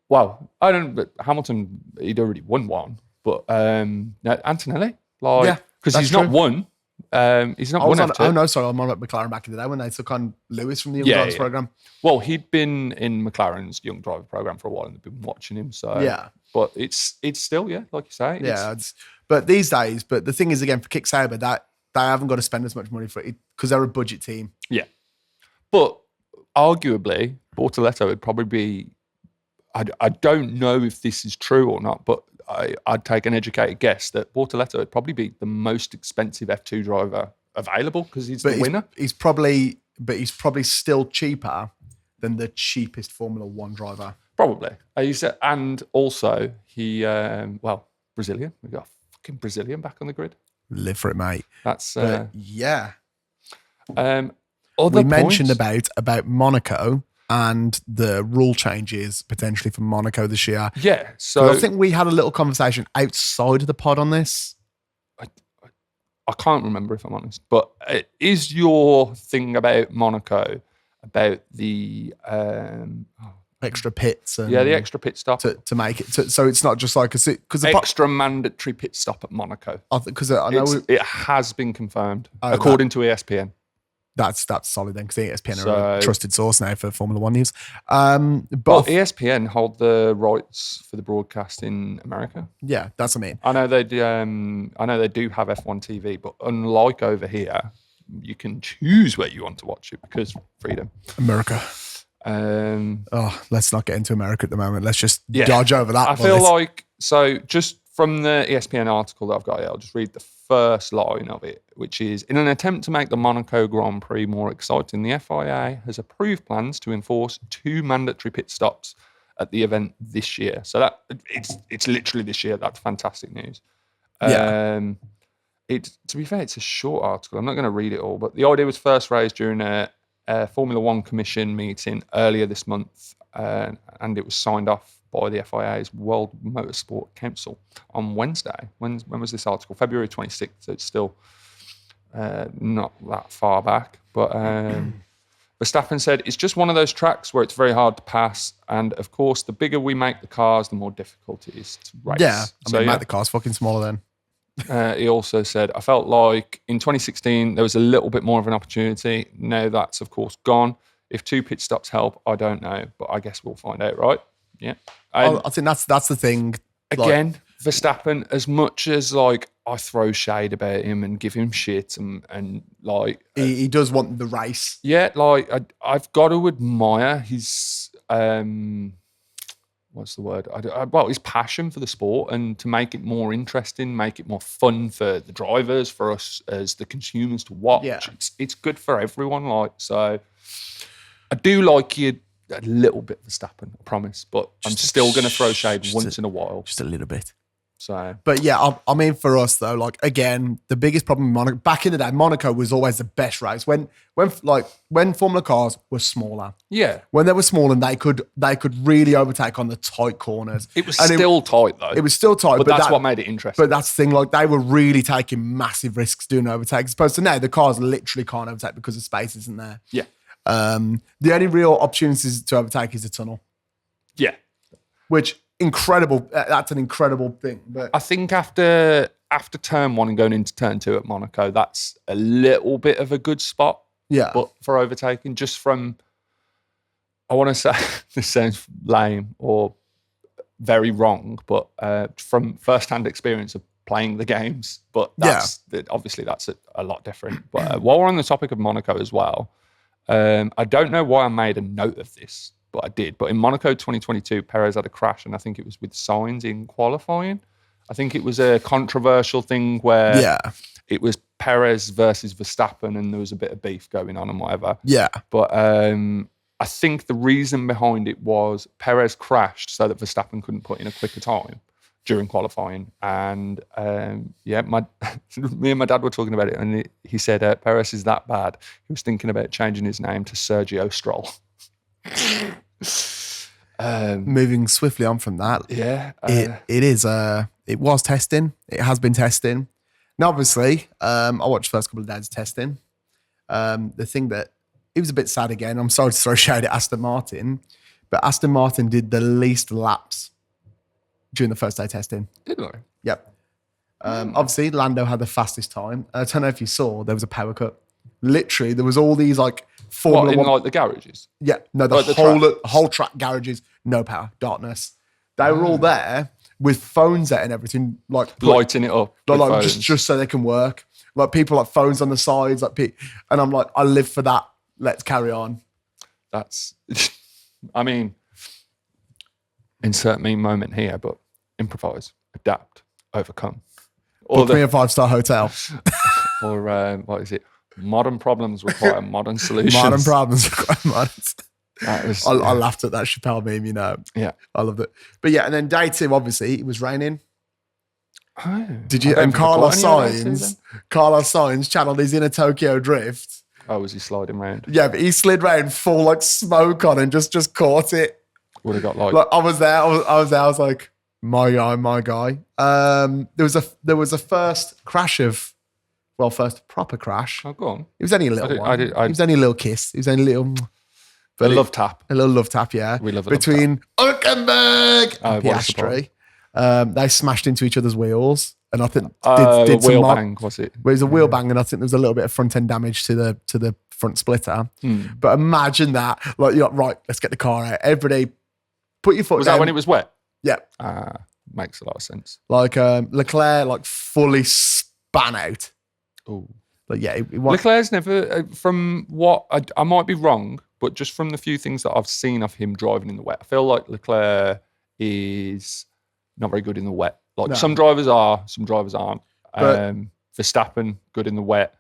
[SPEAKER 2] Well, I don't. But Hamilton, he'd already won one. But Antonelli, because he's not won. He's not won F2.
[SPEAKER 1] Oh no, sorry, I'm on about McLaren back in the day when they took on Lewis from the Young Drivers program.
[SPEAKER 2] Well, he'd been in McLaren's Young Driver program for a while, and they've been watching him. So but it's still like you say.
[SPEAKER 1] But these days, but the thing is, again, for Kick Sauber, that they haven't got to spend as much money for it because they're a budget team.
[SPEAKER 2] Yeah, but arguably, Bortoleto would probably be. I don't know if this is true or not, but I'd take an educated guess that Bortoleto would probably be the most expensive F2 driver available because he's the winner.
[SPEAKER 1] He's probably still cheaper than the cheapest Formula 1 driver.
[SPEAKER 2] Probably. And also, Brazilian. We've got a fucking Brazilian back on the grid.
[SPEAKER 1] Live for it, mate.
[SPEAKER 2] That's...
[SPEAKER 1] we mentioned about Monaco and the rule changes potentially for Monaco this year.
[SPEAKER 2] Yeah, so...
[SPEAKER 1] I think we had a little conversation outside of the pod on this.
[SPEAKER 2] I can't remember, if I'm honest, but is your thing about Monaco about the...
[SPEAKER 1] extra pits. And
[SPEAKER 2] the extra pit stop.
[SPEAKER 1] To make it. So it's not just like...
[SPEAKER 2] Extra mandatory pit stop at Monaco.
[SPEAKER 1] Because I know...
[SPEAKER 2] It has been confirmed, according to ESPN.
[SPEAKER 1] That's solid then, because ESPN are a trusted source now for Formula 1 news.
[SPEAKER 2] ESPN hold the rights for the broadcast in America.
[SPEAKER 1] Yeah, that's what I mean.
[SPEAKER 2] I know they do. I know they do have F1 TV, but unlike over here, you can choose where you want to watch it because freedom.
[SPEAKER 1] America. Let's not get into America at the moment. Let's just dodge over that.
[SPEAKER 2] I feel like just from the ESPN article that I've got here, I'll just read the first line of it, which is, in an attempt to make the Monaco Grand Prix more exciting, the FIA has approved plans to enforce 2 mandatory pit stops at the event this year. So that it's literally this year. That's fantastic news. To be fair, it's a short article. I'm not going to read it all, but the idea was first raised during a Formula 1 Commission meeting earlier this month, and it was signed off by the FIA's World Motorsport Council on Wednesday. When was this article? February 26th, so it's still not that far back. But Verstappen said, it's just one of those tracks where it's very hard to pass, and of course, the bigger we make the cars, the more difficult it is to race.
[SPEAKER 1] Yeah, make the cars fucking smaller then.
[SPEAKER 2] He also said, I felt like in 2016, there was a little bit more of an opportunity. Now that's, of course, gone. If 2 pit stops help, I don't know, but I guess we'll find out, right? Yeah.
[SPEAKER 1] I think that's the thing.
[SPEAKER 2] Again, Verstappen, as much as like I throw shade about him and give him shit and like
[SPEAKER 1] he does want the race.
[SPEAKER 2] yeah, like I've got to admire his what's the word? Well, his passion for the sport and to make it more interesting, make it more fun for the drivers, for us as the consumers to watch.
[SPEAKER 1] Yeah.
[SPEAKER 2] It's good for everyone. Like, so I do like you a little bit Verstappen, I promise, but I'm still going to throw shade once in a while.
[SPEAKER 1] Just a little bit.
[SPEAKER 2] So,
[SPEAKER 1] but yeah, I mean, for us though, like again, the biggest problem in Monaco back in the day, Monaco was always the best race when Formula cars were smaller.
[SPEAKER 2] yeah,
[SPEAKER 1] When they were small and they could really overtake on the tight corners.
[SPEAKER 2] it was still tight though.
[SPEAKER 1] It was still tight,
[SPEAKER 2] but that's what made it interesting.
[SPEAKER 1] But that's the thing, like they were really taking massive risks doing overtakes, as opposed to now the cars literally can't overtake because the space isn't there.
[SPEAKER 2] Yeah.
[SPEAKER 1] The only real opportunities to overtake is the tunnel.
[SPEAKER 2] Yeah.
[SPEAKER 1] Which incredible. That's an incredible thing. But
[SPEAKER 2] I think after turn 1 and going into turn 2 at Monaco, that's a little bit of a good spot.
[SPEAKER 1] Yeah.
[SPEAKER 2] But for overtaking, just from, I want to say, this sounds lame or very wrong, but from first-hand experience of playing the games, but obviously that's a lot different. But while we're on the topic of Monaco as well, I don't know why I made a note of this, but I did. But in Monaco 2022, Perez had a crash, and I think it was with Sainz in qualifying. I think it was a controversial thing where it was Perez versus Verstappen, and there was a bit of beef going on and whatever.
[SPEAKER 1] Yeah.
[SPEAKER 2] But I think the reason behind it was Perez crashed so that Verstappen couldn't put in a quicker time during qualifying. And me and my dad were talking about it, and he said, Perez is that bad. He was thinking about changing his name to Sergio Stroll.
[SPEAKER 1] Moving swiftly on from that, it was testing. It has been testing. Now, obviously, I watched the first couple of days of testing. The thing that it was a bit sad again. I'm sorry to throw shade at Aston Martin, but Aston Martin did the least laps during the first day testing.
[SPEAKER 2] Did they?
[SPEAKER 1] Yep. Obviously, Lando had the fastest time. I don't know if you saw, there was a power cut. Literally, there was all these like Formula
[SPEAKER 2] in
[SPEAKER 1] One.
[SPEAKER 2] like the garages?
[SPEAKER 1] Yeah, no, the whole track garages, no power, darkness. They were all there with phones out and everything, like
[SPEAKER 2] lighting it up,
[SPEAKER 1] like just so they can work. Like people like phones on the sides, and I'm like, I live for that. Let's carry on.
[SPEAKER 2] That's, I mean, insert me moment here, but improvise, adapt, overcome.
[SPEAKER 1] Book me a 5-star hotel.
[SPEAKER 2] Or what is it? Modern problems require modern solutions.
[SPEAKER 1] Modern problems require modern. I laughed at that Chappelle meme, you know.
[SPEAKER 2] Yeah.
[SPEAKER 1] I loved it. But yeah, and then day 2, obviously, it was raining.
[SPEAKER 2] Oh,
[SPEAKER 1] Did you? And Carlos Sainz channeled his inner Tokyo drift.
[SPEAKER 2] Oh, was he sliding around?
[SPEAKER 1] Yeah, but he slid round full like smoke on and just caught it.
[SPEAKER 2] Would have got like
[SPEAKER 1] I was there. I was like, my guy. There was a first proper crash.
[SPEAKER 2] Oh, go on.
[SPEAKER 1] It was only a little one. It was only a little kiss. It was only a little.
[SPEAKER 2] A love tap.
[SPEAKER 1] A little love tap, yeah.
[SPEAKER 2] We love
[SPEAKER 1] between Hülkenberg and Piastri. They smashed into each other's wheels, and I think did some
[SPEAKER 2] wheel bang, was it?
[SPEAKER 1] Well, it was a wheel bang, and I think there was a little bit of front end damage to the front splitter. But imagine that, like, you're like, right, let's get the car out. Everybody, put your foot down.
[SPEAKER 2] Was that when it was wet?
[SPEAKER 1] Yeah.
[SPEAKER 2] Makes a lot of sense.
[SPEAKER 1] Like Leclerc, like fully span out.
[SPEAKER 2] Oh,
[SPEAKER 1] but yeah,
[SPEAKER 2] Leclerc's never. From what I might be wrong, but just from the few things that I've seen of him driving in the wet, I feel like Leclerc is not very good in the wet. Like some drivers are, some drivers aren't. Verstappen, good in the wet.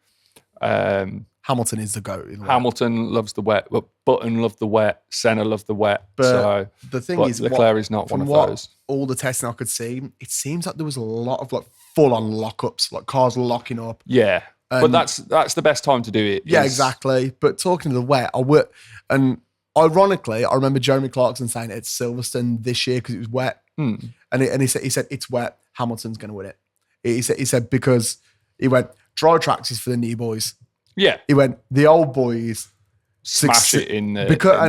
[SPEAKER 1] Hamilton is the GOAT.
[SPEAKER 2] Hamilton loves the wet. Button loved the wet. Senna loved the wet.
[SPEAKER 1] But the thing is,
[SPEAKER 2] Leclerc is not one of those.
[SPEAKER 1] All the testing I could see, it seems like there was a lot of like full-on lockups, like cars locking up.
[SPEAKER 2] Yeah, but that's the best time to do it.
[SPEAKER 1] Yeah, exactly. But talking to the wet, and ironically, I remember Jeremy Clarkson saying it's Silverstone this year because it was wet, and he said it's wet. Hamilton's going to win it. He said because he went dry tracks is for the new boys.
[SPEAKER 2] Yeah,
[SPEAKER 1] he went the old boys
[SPEAKER 2] smash it in the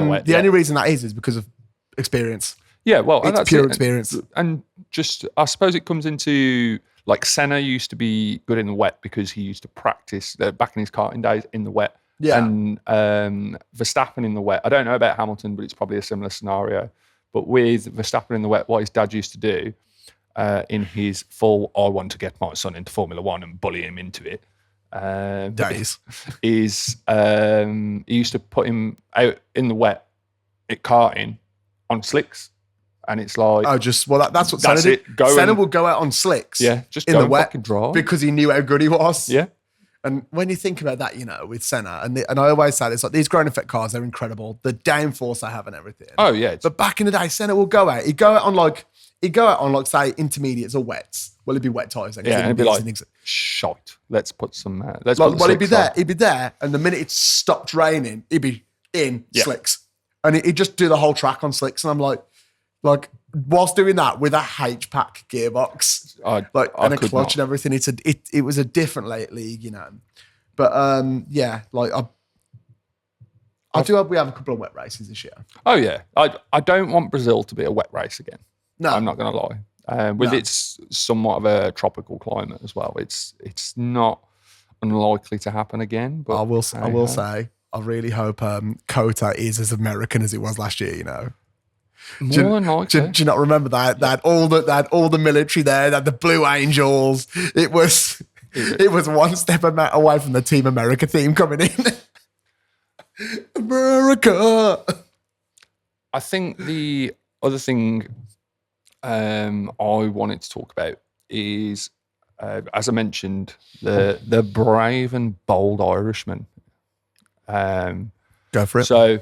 [SPEAKER 2] wet.
[SPEAKER 1] The only reason that is because of experience.
[SPEAKER 2] Yeah, well,
[SPEAKER 1] it's
[SPEAKER 2] that's
[SPEAKER 1] pure experience,
[SPEAKER 2] and just I suppose it comes into like Senna used to be good in the wet because he used to practice back in his karting days in the wet.
[SPEAKER 1] Yeah,
[SPEAKER 2] and Verstappen in the wet. I don't know about Hamilton, but it's probably a similar scenario. But with Verstappen in the wet, what his dad used to do, in his full "I want to get my son into Formula One and bully him into it"
[SPEAKER 1] days.
[SPEAKER 2] Is he used to put him out in the wet, karting on slicks, and it's like,
[SPEAKER 1] that's what
[SPEAKER 2] that's
[SPEAKER 1] Senna did.
[SPEAKER 2] it.
[SPEAKER 1] Senna would go out on slicks,
[SPEAKER 2] just
[SPEAKER 1] in
[SPEAKER 2] go
[SPEAKER 1] the
[SPEAKER 2] and
[SPEAKER 1] wet
[SPEAKER 2] fucking drive.
[SPEAKER 1] because he knew how good he was.
[SPEAKER 2] Yeah.
[SPEAKER 1] And when you think about that, with Senna, and I always say it's like these ground effect cars, they're incredible. The downforce they have and everything.
[SPEAKER 2] Oh yeah.
[SPEAKER 1] But back in the day, Senna will go out. He'd go out on like say intermediates or wets. Well, it'd be wet tyres.
[SPEAKER 2] Yeah, and it'd be like, shite. Let's put some. Let's put the
[SPEAKER 1] well, he'd be
[SPEAKER 2] slicks
[SPEAKER 1] there.
[SPEAKER 2] on.
[SPEAKER 1] He'd be there, and the minute it stopped raining, he'd be in slicks, and he'd just do the whole track on slicks. And I'm like, whilst doing that with a H-pack gearbox, and a clutch and everything, it was a different league, But I do hope we have a couple of wet races this year.
[SPEAKER 2] Oh yeah, I don't want Brazil to be a wet race again.
[SPEAKER 1] No,
[SPEAKER 2] I'm not going to lie. With its somewhat of a tropical climate as well, it's not unlikely to happen again. But
[SPEAKER 1] I will say, I really hope Kota is as American as it was last year.
[SPEAKER 2] More than likely.
[SPEAKER 1] Do you not remember that? They had all the military there. They had the Blue Angels. It was one step away from the Team America theme coming in. America.
[SPEAKER 2] I think the other thing I wanted to talk about is, as I mentioned, the brave and bold Irishman.
[SPEAKER 1] Go for it.
[SPEAKER 2] So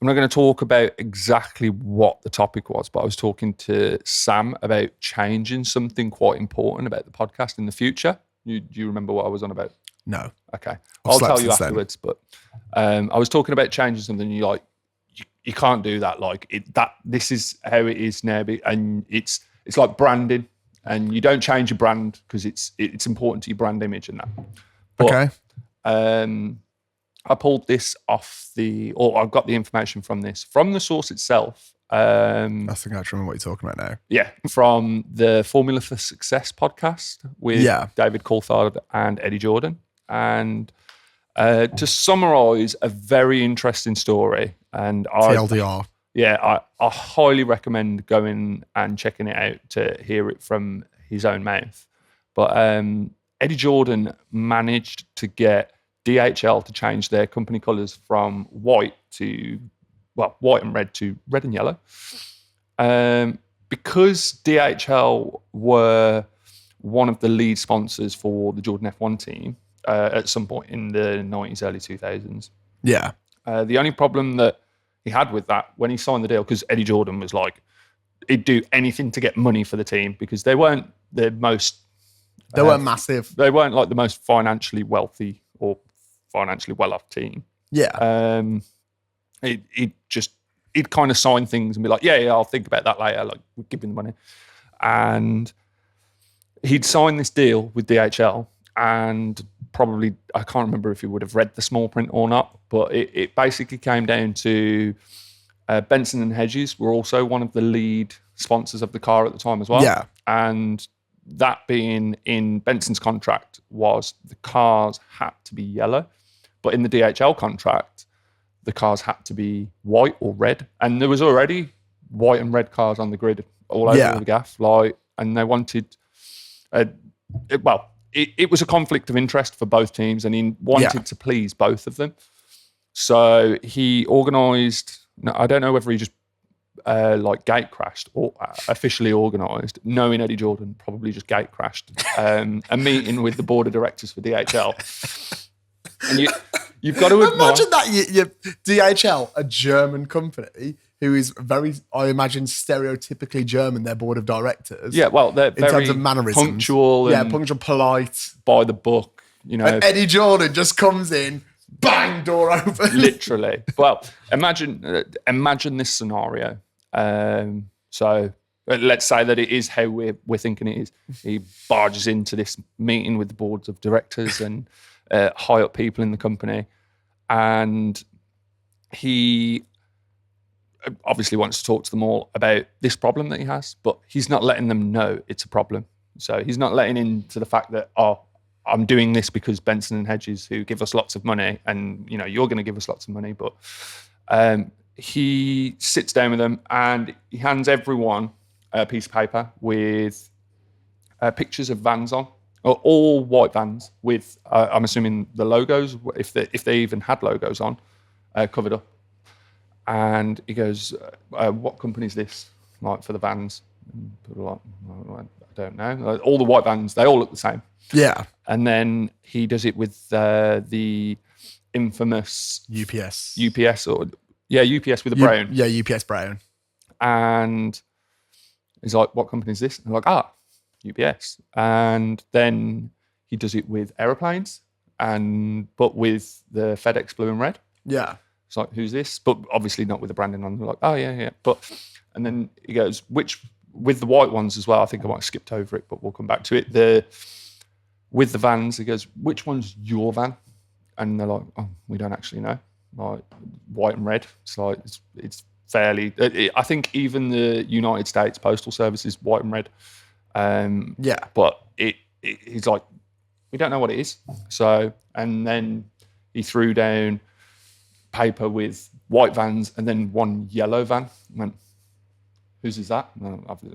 [SPEAKER 2] I'm not going to talk about exactly what the topic was, but I was talking to Sam about changing something quite important about the podcast in the future. Do you remember what I was on about?
[SPEAKER 1] No.
[SPEAKER 2] Okay. I'll tell you afterwards. Then. But I was talking about changing something. You're like, you can't do that. This is how it is now, and it's like branding, and you don't change your brand because it's important to your brand image and that. But,
[SPEAKER 1] okay.
[SPEAKER 2] I pulled this I've got the information from the source itself. I
[SPEAKER 1] think I remember what you're talking about now.
[SPEAKER 2] Yeah, from the Formula for Success podcast with David Coulthard and Eddie Jordan. And to summarise a very interesting story, and
[SPEAKER 1] TLDR.
[SPEAKER 2] I highly recommend going and checking it out to hear it from his own mouth. But Eddie Jordan managed to get DHL to change their company colours from white and red to red and yellow. Because DHL were one of the lead sponsors for the Jordan F1 team at some point in the 90s, early 2000s.
[SPEAKER 1] Yeah.
[SPEAKER 2] The only problem that he had with that when he signed the deal, because Eddie Jordan was like, he'd do anything to get money for the team because they weren't the most...
[SPEAKER 1] They weren't massive.
[SPEAKER 2] They weren't like the most financially wealthy or financially well-off team.
[SPEAKER 1] Yeah.
[SPEAKER 2] He'd kind of sign things and be like, yeah, I'll think about that later. Like, we'll give him the money. And he'd signed this deal with DHL, and probably, I can't remember if he would have read the small print or not, but it basically came down to Benson and Hedges were also one of the lead sponsors of the car at the time as well.
[SPEAKER 1] Yeah.
[SPEAKER 2] And that being in Benson's contract was the cars had to be yellow, but in the DHL contract, the cars had to be white or red. And there was already white and red cars on the grid all over the gaff. And they wanted, it was a conflict of interest for both teams, and he wanted to please both of them. So he organised, I don't know whether he just gate crashed or officially organised, knowing Eddie Jordan, probably just gate crashed a meeting with the board of directors for DHL. And you've got to
[SPEAKER 1] imagine that you DHL, a German company who is very, I imagine, stereotypically German, their board of directors.
[SPEAKER 2] Yeah, well, they're
[SPEAKER 1] in terms of mannerisms.
[SPEAKER 2] Punctual.
[SPEAKER 1] Punctual, polite.
[SPEAKER 2] By the book, And
[SPEAKER 1] Eddie Jordan just comes in, bang, door open.
[SPEAKER 2] Literally. Well, imagine this scenario. So let's say that it is how we're thinking it is. He barges into this meeting with the boards of directors and high up people in the company, and he obviously wants to talk to them all about this problem that he has, but he's not letting them know it's a problem. So he's not letting into the fact that, I'm doing this because Benson and Hedges, who give us lots of money, and you're going to give us lots of money. But he sits down with them and he hands everyone a piece of paper with pictures of vans on, or all white vans with, I'm assuming the logos, if they even had logos on, covered up. And he goes, what company is this, like, for the vans? And people are like, I don't know. Like, all the white vans, they all look the same.
[SPEAKER 1] Yeah.
[SPEAKER 2] And then he does it with the infamous
[SPEAKER 1] UPS.
[SPEAKER 2] UPS with the brown.
[SPEAKER 1] Yeah, UPS brown.
[SPEAKER 2] And he's like, what company is this? And I'm like, UPS. And then he does it with aeroplanes, but with the FedEx blue and red.
[SPEAKER 1] Yeah.
[SPEAKER 2] It's like, who's this? But obviously not with the branding on. They're like, oh, yeah. And then he goes, with the white ones as well, I think I might have skipped over it, but we'll come back to it. With the vans, he goes, which one's your van? And they're like, oh, we don't actually know. Like, white and red. It's like, it's fairly, I think even the United States Postal Service is white and red.
[SPEAKER 1] Yeah.
[SPEAKER 2] But he's like, we don't know what it is. So, and then he threw down paper with white vans and then one yellow van. I went, whose is that?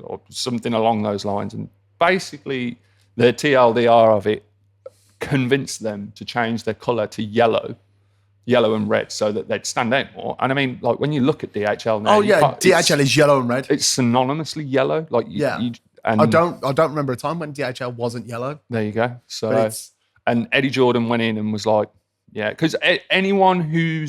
[SPEAKER 2] Or something along those lines. And basically, the TLDR of it convinced them to change their colour to yellow and red, so that they'd stand out more. And I mean, like, when you look at DHL now,
[SPEAKER 1] DHL is yellow and red.
[SPEAKER 2] It's synonymously yellow. Like,
[SPEAKER 1] I don't remember a time when DHL wasn't yellow.
[SPEAKER 2] There you go. So, and Eddie Jordan went in and was like, yeah, because anyone who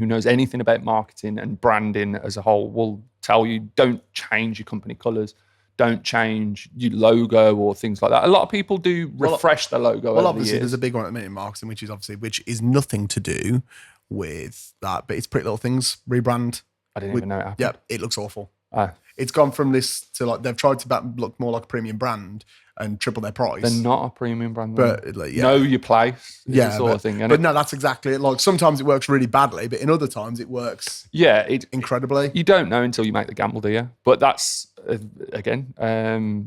[SPEAKER 2] knows anything about marketing and branding as a whole will tell you, don't change your company colours, don't change your logo or things like that. A lot of people do refresh their logo.
[SPEAKER 1] Well, obviously, there's a big one at the minute in marketing, which is nothing to do with that, but it's Pretty Little Things rebrand.
[SPEAKER 2] I didn't even know it happened.
[SPEAKER 1] Yeah, it looks awful. It's gone from this to, like, they've tried to look more like a premium brand and triple their price.
[SPEAKER 2] They're not a premium brand,
[SPEAKER 1] but
[SPEAKER 2] know your place, sort of thing.
[SPEAKER 1] But no, that's exactly it. Like, sometimes it works really badly, but in other times it works. Incredibly.
[SPEAKER 2] You don't know until you make the gamble, do you? But that's again,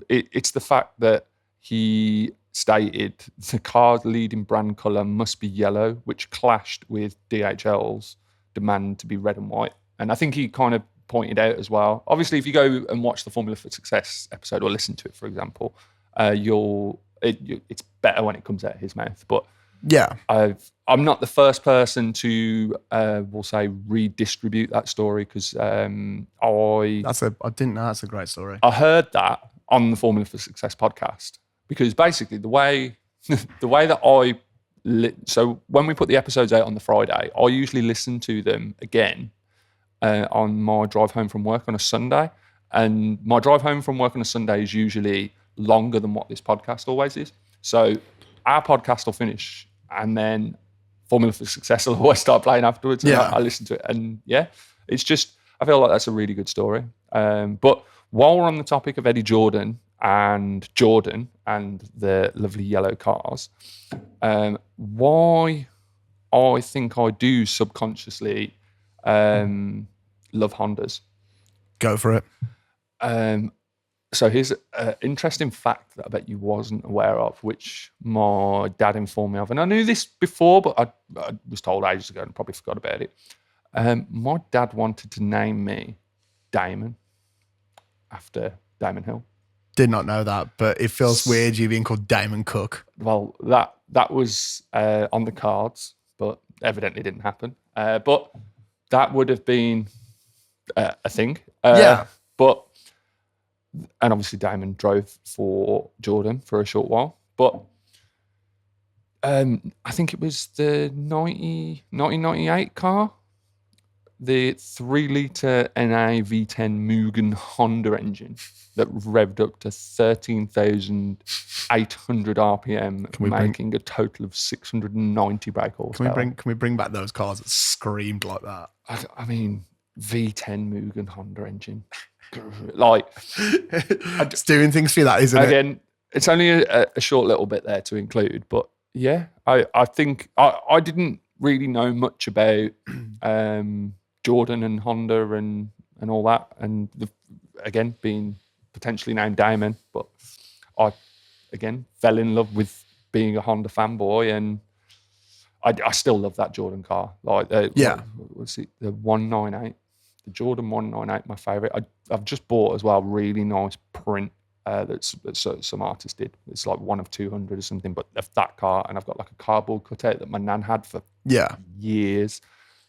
[SPEAKER 2] it's the fact that he stated the car's leading brand colour must be yellow, which clashed with DHL's demand to be red and white. And I think he kind of pointed out as well. Obviously, if you go and watch the Formula for Success episode or listen to it, for example, it's better when it comes out of his mouth. But
[SPEAKER 1] yeah,
[SPEAKER 2] I'm not the first person to we'll say redistribute that story, because I
[SPEAKER 1] didn't know that's a great story.
[SPEAKER 2] I heard that on the Formula for Success podcast, because basically the way that so when we put the episodes out on the Friday, I usually listen to them again on my drive home from work on a Sunday. And my drive home from work on a Sunday is usually longer than what this podcast always is. So our podcast will finish, and then Formula for Success will always start playing afterwards. And I listen to it. And it's just, I feel like that's a really good story. But while we're on the topic of Eddie Jordan and the lovely yellow cars, why I think I do subconsciously love Hondas.
[SPEAKER 1] Go for it.
[SPEAKER 2] So here's an interesting fact that I bet you wasn't aware of, which my dad informed me of. And I knew this before, but I was told ages ago and probably forgot about it. My dad wanted to name me Damon after Damon Hill.
[SPEAKER 1] Did not know that, but it feels weird you being called Damon Cook.
[SPEAKER 2] Well, that was on the cards, but evidently didn't happen. But that would have been a thing. But, and obviously Damon drove for Jordan for a short while. But I think it was the 1998 car, the 3-litre NA V10 Mugen Honda engine that revved up to 13,800 RPM, making a total of 690 brake horsepower.
[SPEAKER 1] Can we bring back those cars that screamed like that?
[SPEAKER 2] I mean, V10 Mugen Honda engine. Like,
[SPEAKER 1] it's doing things for you, that, isn't it?
[SPEAKER 2] Again, it's only a short little bit there to include, but yeah, I think I didn't really know much about Jordan and Honda and all that, and again being potentially named Damon, but I again fell in love with being a Honda fanboy, and I still love that Jordan car. Like, what's it? The 198, the Jordan 198, my favourite. I've just bought as well, really nice print that some artist did. It's like one of 200 or something, but of that car, and I've got like a cardboard cutout that my nan had for years.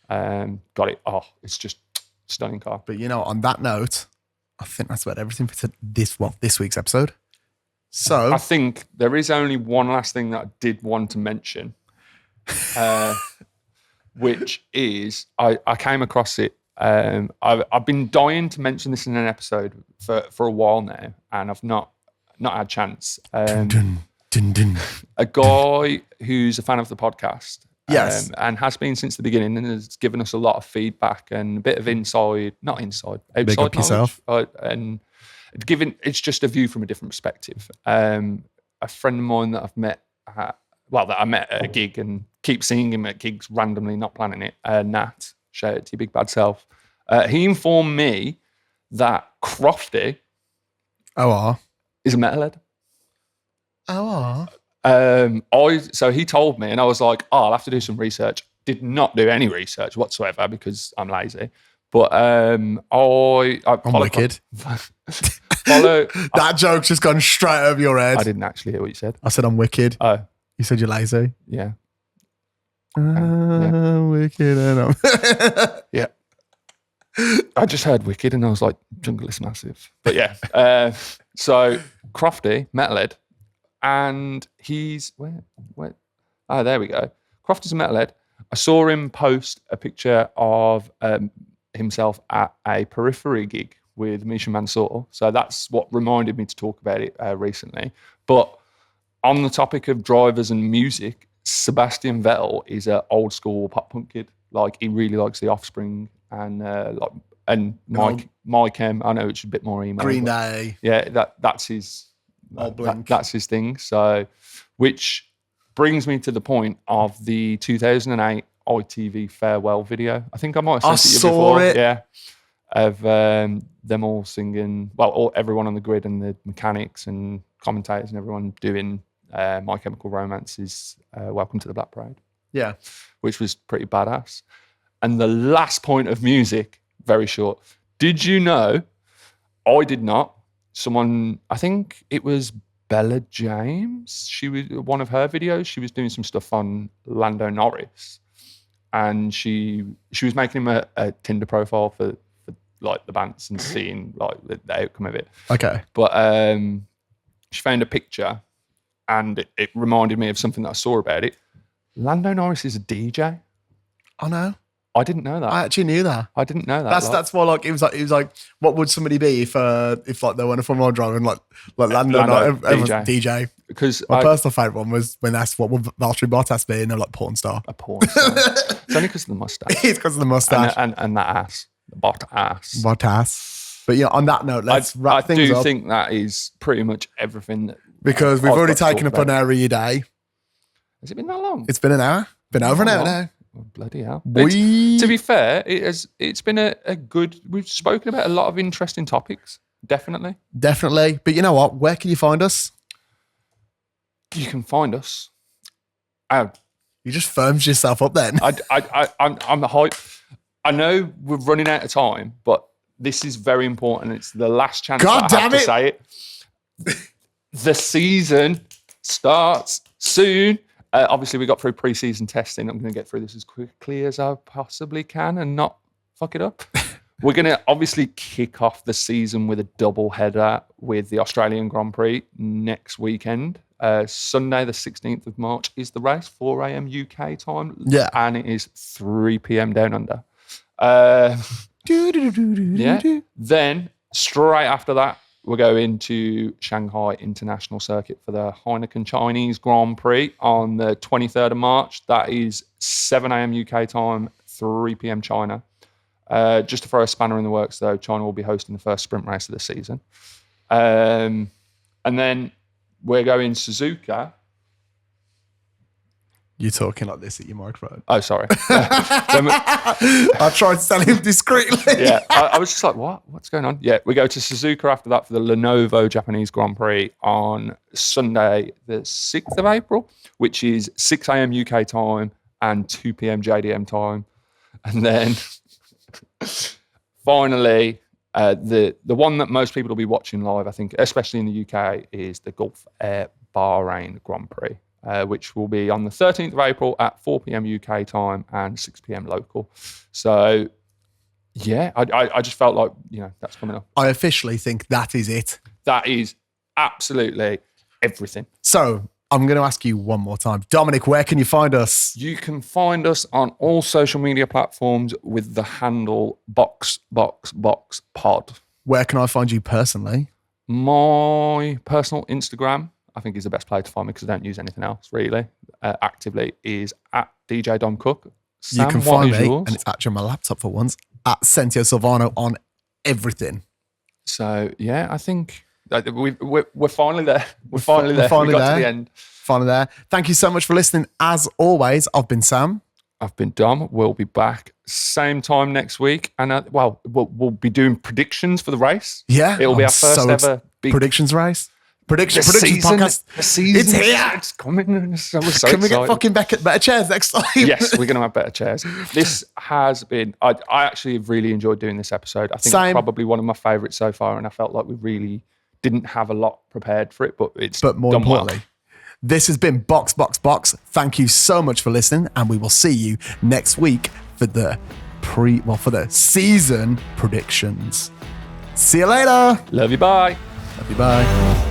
[SPEAKER 2] Got it. Oh, it's just stunning car.
[SPEAKER 1] But on that note, I think that's about everything for this week's episode. So
[SPEAKER 2] I think there is only one last thing that I did want to mention, which is I came across it. I've been dying to mention this in an episode for a while now, and I've not had a chance. A guy who's a fan of the podcast,
[SPEAKER 1] yes,
[SPEAKER 2] and has been since the beginning, and has given us a lot of feedback and a bit of outside outside
[SPEAKER 1] Big up yourself.
[SPEAKER 2] and it's just a view from a different perspective. A friend of mine that I've met, that I met at a gig and keep seeing him at gigs randomly, not planning it. Nat, shout out to your big bad self. He informed me that Crofty is a metalhead. So he told me, and I was like, I'll have to do some research. Did not do any research whatsoever because I'm lazy. But I'm
[SPEAKER 1] wicked. That joke's just gone straight over your head.
[SPEAKER 2] I didn't actually hear what you said.
[SPEAKER 1] I said I'm wicked.
[SPEAKER 2] Oh.
[SPEAKER 1] You said you're lazy?
[SPEAKER 2] Yeah.
[SPEAKER 1] Wicked. And
[SPEAKER 2] yeah. I just heard wicked and I was like, jungle is massive. But yeah. So Crofty, metalhead, and he's where? Oh, there we go. Crofty's a metalhead. I saw him post a picture of himself at a Periphery gig with Misha Mansour. So that's what reminded me to talk about it recently. But on the topic of drivers and music, Sebastian Vettel is an old school pop punk kid. Like, he really likes The Offspring and My Chem. I know it's a bit more emo.
[SPEAKER 1] Green Day.
[SPEAKER 2] Yeah, that's his. That's his thing. So, which brings me to the point of the 2008 ITV farewell video. I think I might have sent it to you before.
[SPEAKER 1] It.
[SPEAKER 2] Yeah, of them all singing. Well, everyone on the grid and the mechanics and commentators and everyone doing My Chemical Romance's "Welcome to the Black Parade."
[SPEAKER 1] Yeah,
[SPEAKER 2] which was pretty badass. And the last point of music, very short. Did you know? I did not. Someone, I think it was Bella James. She was one of her videos. She was doing some stuff on Lando Norris, and she was making him a Tinder profile for like the bands and seeing like the outcome of it.
[SPEAKER 1] Okay,
[SPEAKER 2] but she found a picture, and it reminded me of something that I saw about it. Lando Norris is a DJ.
[SPEAKER 1] I know.
[SPEAKER 2] I didn't know that.
[SPEAKER 1] I actually knew that.
[SPEAKER 2] I didn't know that.
[SPEAKER 1] That's why it was like what would somebody be if like they were a Formula 1 driver and like Lando DJ.
[SPEAKER 2] Because
[SPEAKER 1] my personal favourite one was when asked what would Valtteri Bottas be, and they're like porn star.
[SPEAKER 2] A porn star. It's only because of the mustache.
[SPEAKER 1] It's because of the mustache
[SPEAKER 2] and that ass, the Bottas.
[SPEAKER 1] But yeah, on that note, let's wrap things up.
[SPEAKER 2] I do think that is pretty much everything that.
[SPEAKER 1] Because we've already taken up an hour of your day.
[SPEAKER 2] Has it been that long?
[SPEAKER 1] It's been an hour. Been over an hour now.
[SPEAKER 2] Oh, bloody hell. To be fair, it's been a good, we've spoken about a lot of interesting topics. Definitely.
[SPEAKER 1] But you know what? Where can you find us?
[SPEAKER 2] You can find us. You
[SPEAKER 1] just firmed yourself up then.
[SPEAKER 2] I'm hype. I know we're running out of time, but this is very important. It's the last chance I have to say it. The season starts soon. Obviously, we got through pre-season testing. I'm going to get through this as quickly as I possibly can and not fuck it up. We're going to obviously kick off the season with a double header with the Australian Grand Prix next weekend. Sunday, the 16th of March, is the race, 4 a.m. UK time.
[SPEAKER 1] Yeah.
[SPEAKER 2] And it is 3 p.m. down under. Yeah. Then, straight after that, we're going to Shanghai International Circuit for the Heineken Chinese Grand Prix on the 23rd of March. That is 7 a.m. UK time, 3 p.m. China. Just to throw a spanner in the works, though, China will be hosting the first sprint race of the season. And then we're going Suzuka.
[SPEAKER 1] You're talking like this at your microphone.
[SPEAKER 2] Oh, sorry.
[SPEAKER 1] I tried to tell him discreetly.
[SPEAKER 2] Yeah, I was just like, what? What's going on? Yeah, we go to Suzuka after that for the Lenovo Japanese Grand Prix on Sunday, the 6th of April, which is 6 a.m. UK time and 2 p.m. JDM time. And then finally, The one that most people will be watching live, I think, especially in the UK, is the Gulf Air Bahrain Grand Prix, which will be on the 13th of April at 4 p.m. UK time and 6 p.m. local. So, yeah, I just felt like, that's coming up.
[SPEAKER 1] I officially think that is it.
[SPEAKER 2] That is absolutely everything.
[SPEAKER 1] So I'm going to ask you one more time. Dominic, where can you find us?
[SPEAKER 2] You can find us on all social media platforms with the handle BoxBoxBoxPod.
[SPEAKER 1] Where can I find you personally?
[SPEAKER 2] My personal Instagram, I think, is the best place to find me because I don't use anything else really actively, is at DJ Dom Cook. Sam,
[SPEAKER 1] you can find me,
[SPEAKER 2] yours?
[SPEAKER 1] and it's actually on my laptop for once, at Sentio Silvano on everything.
[SPEAKER 2] So, yeah, I think we're finally there. We're finally there. We got to the end.
[SPEAKER 1] Finally there. Thank you so much for listening. As always, I've been Sam.
[SPEAKER 2] I've been Dom. We'll be back same time next week. And, we'll be doing predictions for the race.
[SPEAKER 1] Yeah.
[SPEAKER 2] It'll be our first ever big
[SPEAKER 1] predictions race. Predictions
[SPEAKER 2] season,
[SPEAKER 1] podcast.
[SPEAKER 2] The season.
[SPEAKER 1] It's here.
[SPEAKER 2] It's coming. So
[SPEAKER 1] Can
[SPEAKER 2] excited.
[SPEAKER 1] we get fucking better chairs next time?
[SPEAKER 2] Yes, we're going to have better chairs. This has been, I actually have really enjoyed doing this episode. I think it's probably one of my favourites so far, and I felt like we really didn't have a lot prepared for it, but
[SPEAKER 1] more
[SPEAKER 2] done
[SPEAKER 1] importantly,
[SPEAKER 2] well.
[SPEAKER 1] This has been Box. Thank you so much for listening, and we will see you next week for the season predictions. See you later.
[SPEAKER 2] Love you, bye.
[SPEAKER 1] Love you, bye.